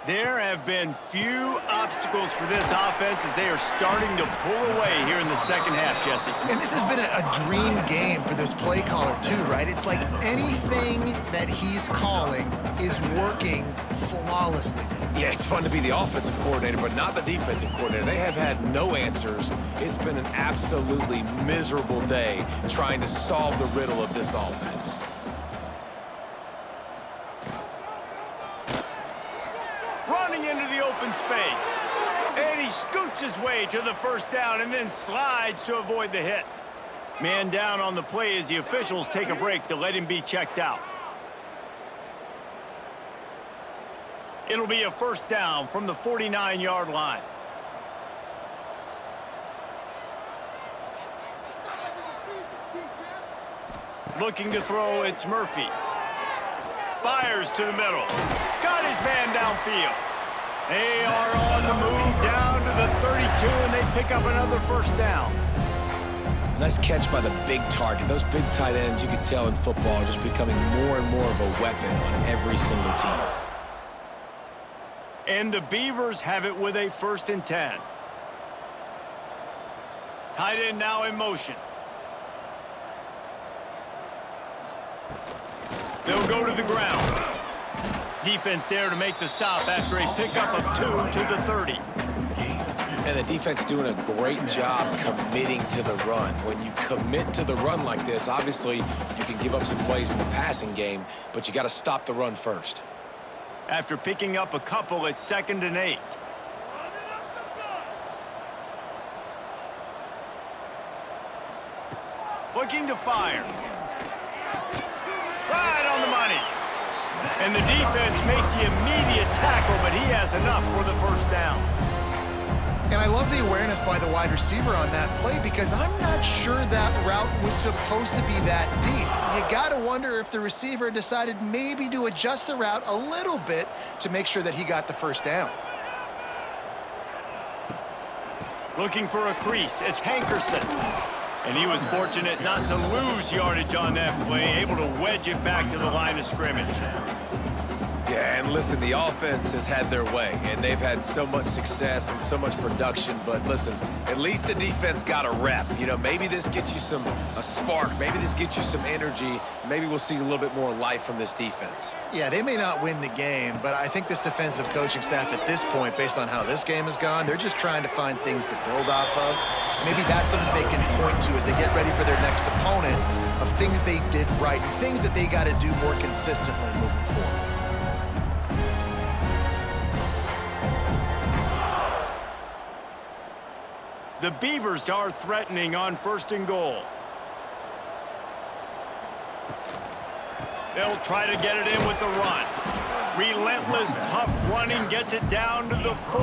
There have been few obstacles for this offense as they are starting to pull away here in the second half, Jesse. And this has been a dream game for this play caller, too, right? It's like anything that he's calling is working flawlessly. Yeah, it's fun to be the offensive coordinator, but not the defensive coordinator. They have had no answers. It's been an absolutely miserable day trying to solve the riddle of this offense. Running into the open space. And he scoots his way to the first down and then slides to avoid the hit. Man down on the play as the officials take a break to let him be checked out. It'll be a first down from the 49-yard line. Looking to throw, it's Murphy. Fires to the middle. Got his man downfield. They are on the move down to the 32, and they pick up another first down. Nice catch by the big target. Those big tight ends, you can tell in football, are just becoming more and more of a weapon on every single team. And the Beavers have it with a 1st and 10. Tight end now in motion. They'll go to the ground. Defense there to make the stop after a pickup of 2 to the 30. And the defense doing a great job committing to the run. When you commit to the run like this, obviously you can give up some plays in the passing game, but you got to stop the run first. After picking up a couple, it's 2nd and 8. Looking to fire. Right on the money. And the defense makes the immediate tackle, but he has enough for the first down. And I love the awareness by the wide receiver on that play because I'm not sure that route was supposed to be that deep. You got to wonder if the receiver decided maybe to adjust the route a little bit to make sure that he got the first down. Looking for a crease, it's Hankerson. And he was fortunate not to lose yardage on that play, able to wedge it back to the line of scrimmage. Yeah, and listen, the offense has had their way, and they've had so much success and so much production. But listen, at least the defense got a rep. You know, maybe this gets you a spark. Maybe this gets you some energy. Maybe we'll see a little bit more life from this defense. Yeah, they may not win the game, but I think this defensive coaching staff at this point, based on how this game has gone, they're just trying to find things to build off of. Maybe that's something they can point to as they get ready for their next opponent of things they did right and things that they got to do more consistently moving forward. The Beavers are threatening on 1st and goal. They'll try to get it in with the run. Relentless, tough running gets it down to the 4.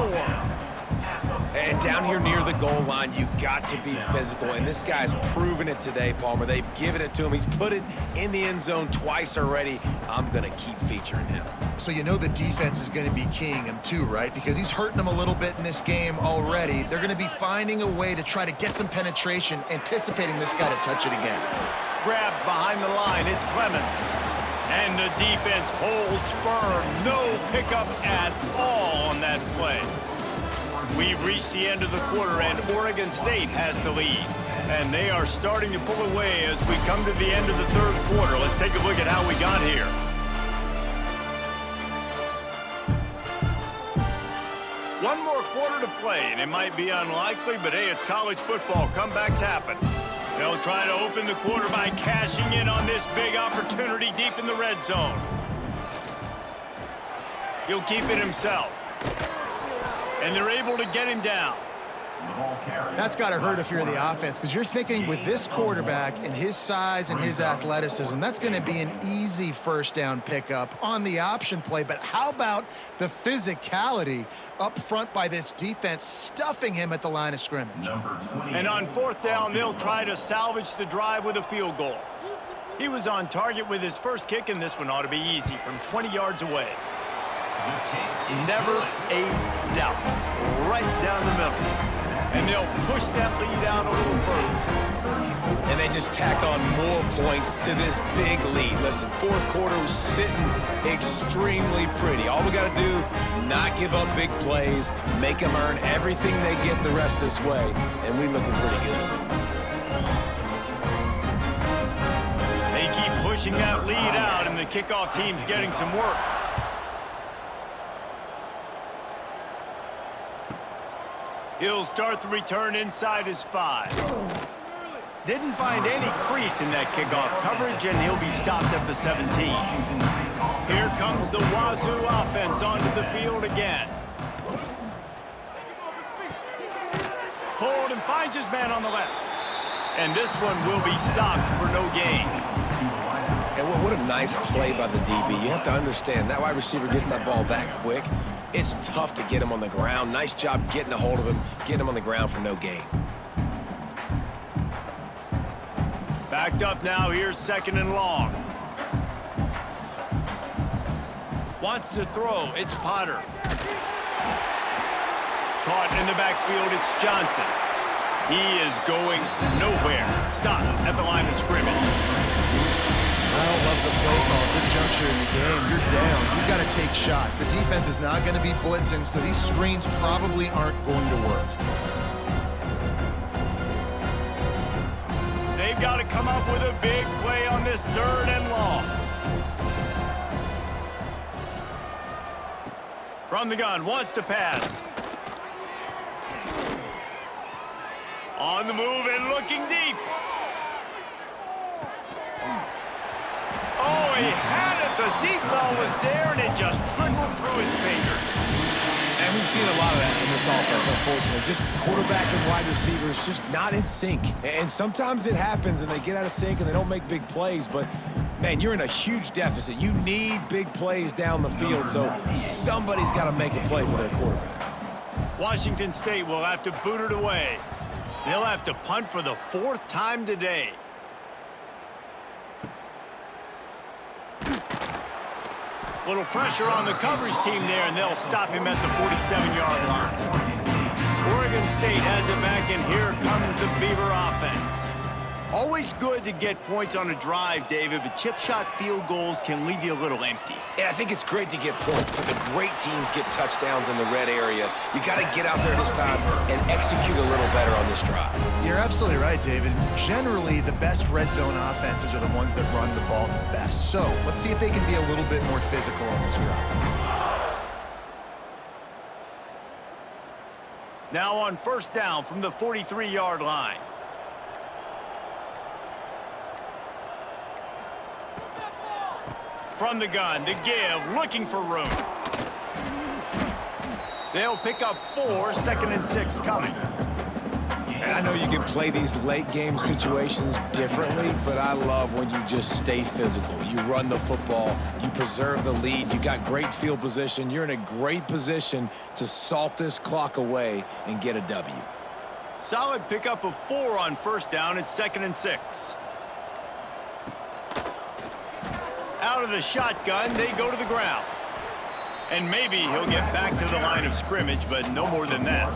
And down here near the goal line, you got to be physical. And this guy's proven it today, Palmer. They've given it to him. He's put it in the end zone twice already. I'm going to keep featuring him. So you know the defense is going to be keying him too, right? Because he's hurting them a little bit in this game already. They're going to be finding a way to try to get some penetration, anticipating this guy to touch it again. Grabbed behind the line, it's Clemens. And the defense holds firm. No pickup at all on that play. We've reached the end of the quarter, and Oregon State has the lead. And they are starting to pull away as we come to the end of the third quarter. Let's take a look at how we got here. One more quarter to play, and it might be unlikely, but hey, it's college football. Comebacks happen. They'll try to open the quarter by cashing in on this big opportunity deep in the red zone. He'll keep it himself. And they're able to get him down. That's got to hurt if you're the offense, because you're thinking with this quarterback and his size and his athleticism, that's going to be an easy first down pickup on the option play. But how about the physicality up front by this defense, stuffing him at the line of scrimmage? And on fourth down, they'll try to salvage the drive with a field goal. He was on target with his first kick, and this one ought to be easy from 20 yards away. Never a doubt. Right down the middle. And they'll push that lead out a little further. And they just tack on more points to this big lead. Listen, fourth quarter was sitting extremely pretty. All we got to do, not give up big plays, make them earn everything they get the rest this way, and we looking pretty good. They keep pushing that lead out, and the kickoff team's getting some work. He'll start the return inside his 5. Didn't find any crease in that kickoff coverage, and he'll be stopped at the 17. Here comes the Wazoo offense onto the field again. Pulled and finds his man on the left. And this one will be stopped for no gain. And what a nice play by the DB. You have to understand, that wide receiver gets that ball that quick. It's tough to get him on the ground. Nice job getting a hold of him, getting him on the ground for no gain. Backed up now, here's second and long. Wants to throw, it's Potter. Caught in the backfield, it's Johnson. He is going nowhere. Stop at the line of scrimmage. I don't love the play call at this juncture in the game. You're down. You've got to take shots. The defense is not going to be blitzing, so these screens probably aren't going to work. They've got to come up with a big play on this third and long. From the gun, wants to pass. On the move and looking deep. Oh, he had it. The deep ball was there, and it just trickled through his fingers. And we've seen a lot of that from this offense, unfortunately. Just quarterback and wide receivers just not in sync. And sometimes it happens, and they get out of sync, and they don't make big plays. But, man, you're in a huge deficit. You need big plays down the field, so somebody's got to make a play for their quarterback. Washington State will have to boot it away. They'll have to punt for the 4th time today. Little pressure on the coverage team there, and they'll stop him at the 47-yard line. Oregon State has it back, and here comes the Beaver offense. Always good to get points on a drive, David, but chip shot field goals can leave you a little empty. And I think it's great to get points, but the great teams get touchdowns in the red area. You got to get out there this time and execute a little better on this drive. You're absolutely right, David. Generally, the best red zone offenses are the ones that run the ball the best. So let's see if they can be a little bit more physical on this drive. Now on first down from the 43-yard line. From the gun, the give, looking for room. They'll pick up 4, 2nd and 6 coming. And I know you can play these late game situations differently, but I love when you just stay physical. You run the football, you preserve the lead, you got great field position, you're in a great position to salt this clock away and get a W. Solid pickup of 4 on first down. It's 2nd and 6. Out of the shotgun, they go to the ground. And maybe he'll get back to the line of scrimmage, but no more than that.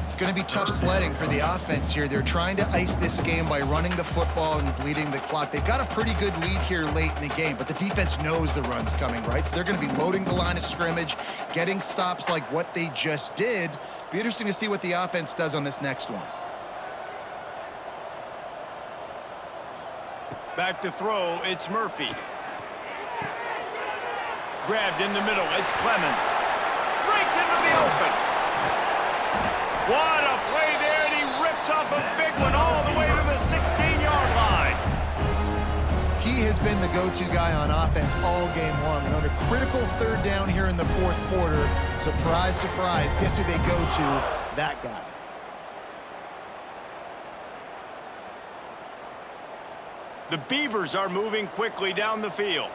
It's going to be tough sledding for the offense here. They're trying to ice this game by running the football and bleeding the clock. They've got a pretty good lead here late in the game, but the defense knows the run's coming, right? So they're going to be loading the line of scrimmage, getting stops like what they just did. Be interesting to see what the offense does on this next one. Back to throw, it's Murphy. Grabbed in the middle, it's Clemens. Breaks into the open. What a play there, and he rips off a big one all the way to the 16-yard line. He has been the go-to guy on offense all game long. And on a critical 3rd down here in the 4th quarter, surprise, surprise, guess who they go to? That guy. The Beavers are moving quickly down the field.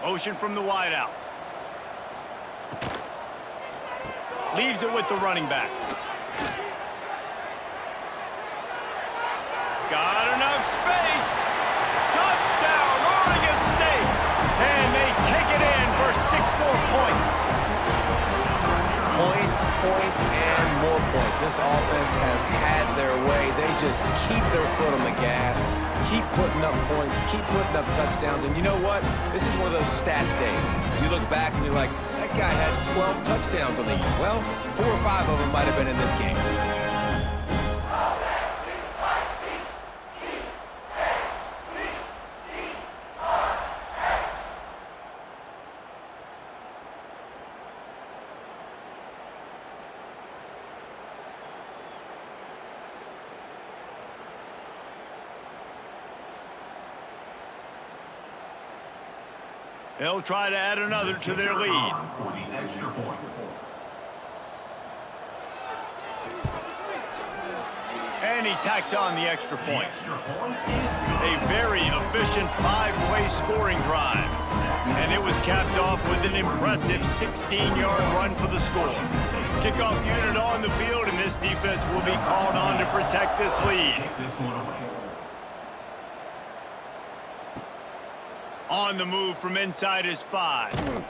Motion from the wideout. Leaves it with the running back. Got enough space. Touchdown, Oregon State. And they take it in for 6 more points. Points, and more points. This offense has had their way. They just keep their foot on the gas, keep putting up points, keep putting up touchdowns. And you know what? This is one of those stats days. You look back and you're like, that guy had 12 touchdowns on the year. Well, 4 or 5 of them might have been in this game. They'll try to add another to their lead. And he tacks on the extra point. A very efficient 5-way scoring drive. And it was capped off with an impressive 16-yard run for the score. Kickoff unit on the field, and this defense will be called on to protect this lead. On the move from inside his 5.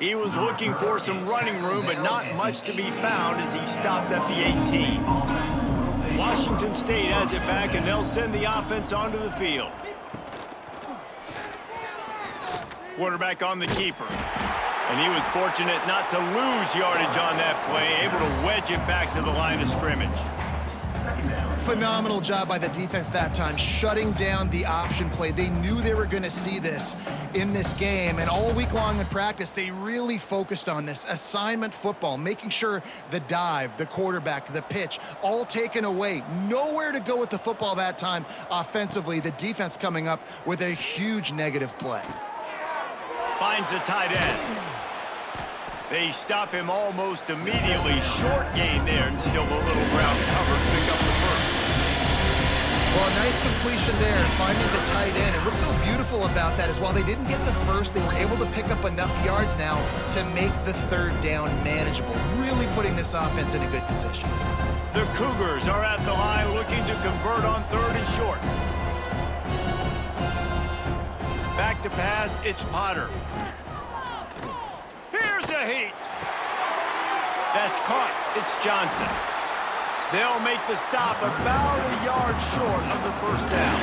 He was looking for some running room, but not much to be found as he stopped at the 18. Washington State has it back, and they'll send the offense onto the field. Quarterback on the keeper. And he was fortunate not to lose yardage on that play, able to wedge it back to the line of scrimmage. Phenomenal job by the defense that time, shutting down the option play. They knew they were going to see this in this game, and all week long in practice, they really focused on this assignment football, making sure the dive, the quarterback, the pitch, all taken away. Nowhere to go with the football that time offensively. The defense coming up with a huge negative play. Finds the tight end. They stop him almost immediately. Short gain there, and still a little ground cover to pick up the first. Well, a nice completion there, finding the tight end. And what's so beautiful about that is while they didn't get the first, they were able to pick up enough yards now to make the 3rd down manageable, really putting this offense in a good position. The Cougars are at the line looking to convert on 3rd and short. Back to pass, it's Potter. Here's a heat. That's caught. It's Johnson. They'll make the stop about a yard short of the first down.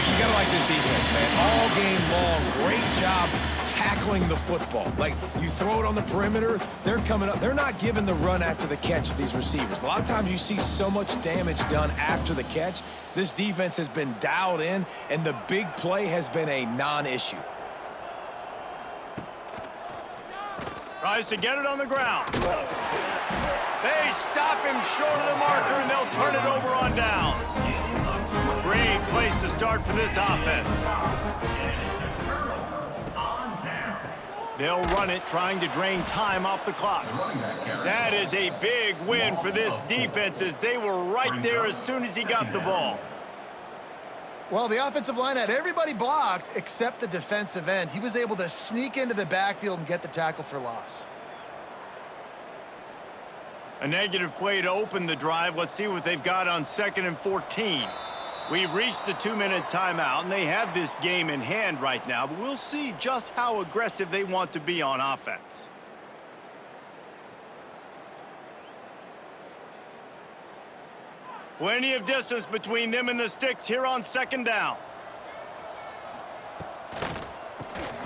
You gotta like this defense, man. All game long, great job tackling the football. Like, you throw it on the perimeter, they're coming up. They're not giving the run after the catch to these receivers. A lot of times you see so much damage done after the catch. This defense has been dialed in, and the big play has been a non-issue. Tries to get it on the ground. They stop him short of the marker, and they'll turn it over on downs. Great place to start for this offense. They'll run it, trying to drain time off the clock. That is a big win for this defense, as they were right there as soon as he got the ball. Well, the offensive line had everybody blocked except the defensive end. He was able to sneak into the backfield and get the tackle for loss. A negative play to open the drive. Let's see what they've got on 2nd and 14. We've reached the 2-minute timeout, and they have this game in hand right now, but we'll see just how aggressive they want to be on offense. Plenty of distance between them and the sticks here on 2nd down.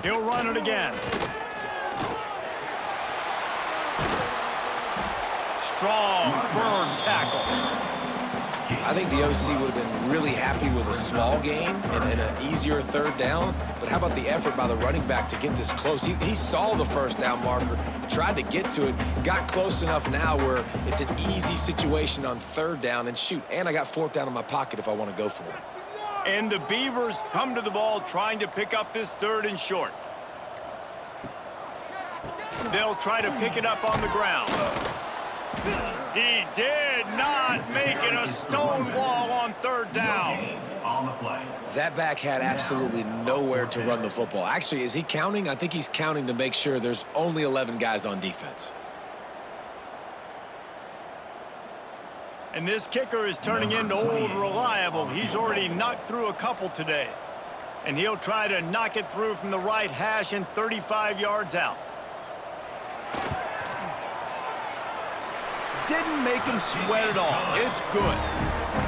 He'll run it again. Strong, firm tackle. I think the OC would have been really happy with a small gain and an easier 3rd down. But how about the effort by the running back to get this close? He saw the 1st down marker, tried to get to it, got close enough now where it's an easy situation on 3rd down. And shoot, and I got 4th down in my pocket if I want to go for it. And the Beavers come to the ball trying to pick up this 3rd and short. They'll try to pick it up on the ground. He did not make it a stone wall on 3rd down. That back had absolutely nowhere to run the football. Actually, is he counting? I think he's counting to make sure there's only 11 guys on defense. And this kicker is turning into old reliable. He's already knocked through a couple today. And he'll try to knock it through from the right hash and 35 yards out. Didn't make him sweat at all. It's good.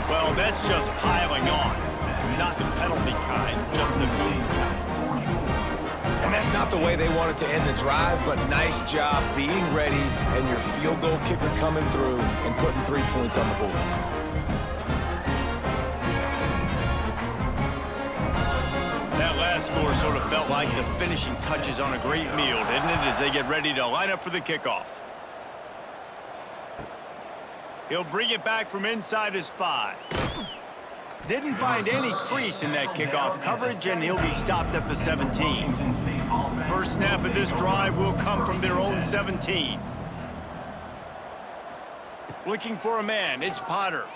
Well, that's just piling on. Not the penalty kind, just the good kind. And that's not the way they wanted to end the drive, but nice job being ready and your field goal kicker coming through and putting 3 points on the board. That last score sort of felt like the finishing touches on a great meal, didn't it, as they get ready to line up for the kickoff. He'll bring it back from inside his 5. Didn't find any crease in that kickoff coverage, and he'll be stopped at the 17. First snap of this drive will come from their own 17. Looking for a man, it's Potter.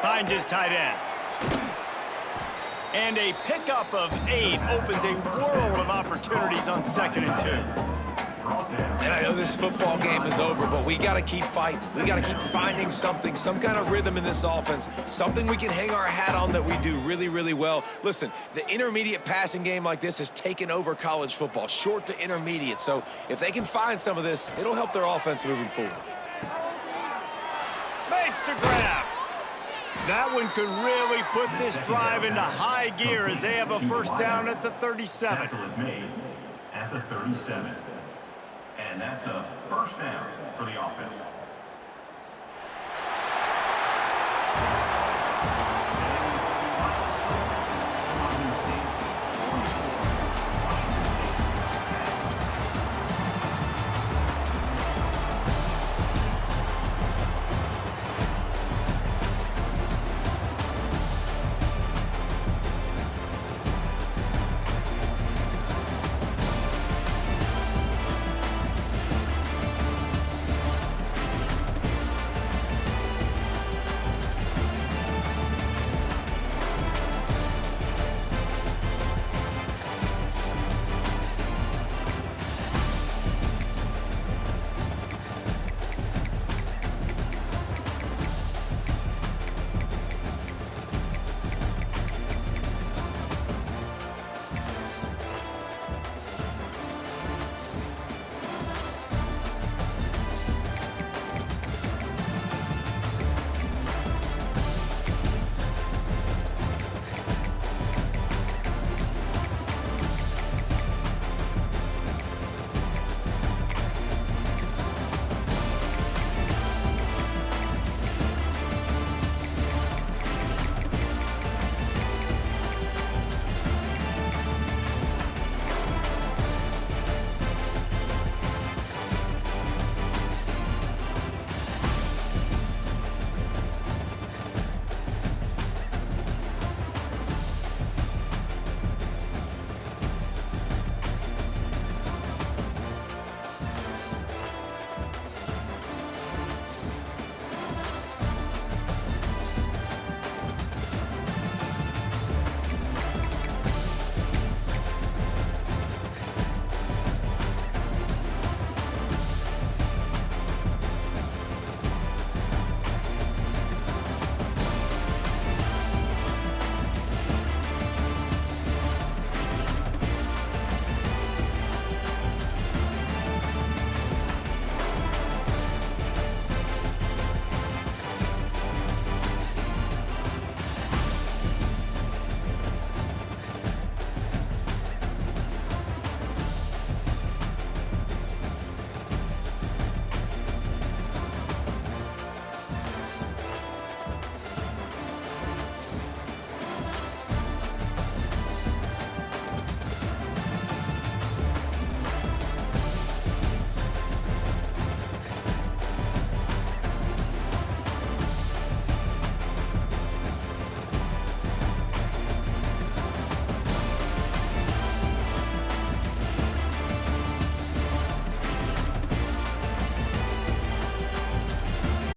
Finds his tight end. And a pickup of 8 opens a world of opportunities on 2nd and 2. And I know this football game is over, but we got to keep fighting. We got to keep finding something, some kind of rhythm in this offense, something we can hang our hat on that we do really, really well. Listen, the intermediate passing game like this has taken over college football, short to intermediate. So if they can find some of this, it'll help their offense moving forward. Makes the grab. That one could really put this drive into high gear as they have a 1st down at the 37. Tackle is made at the 37. And that's a 1st down for the offense.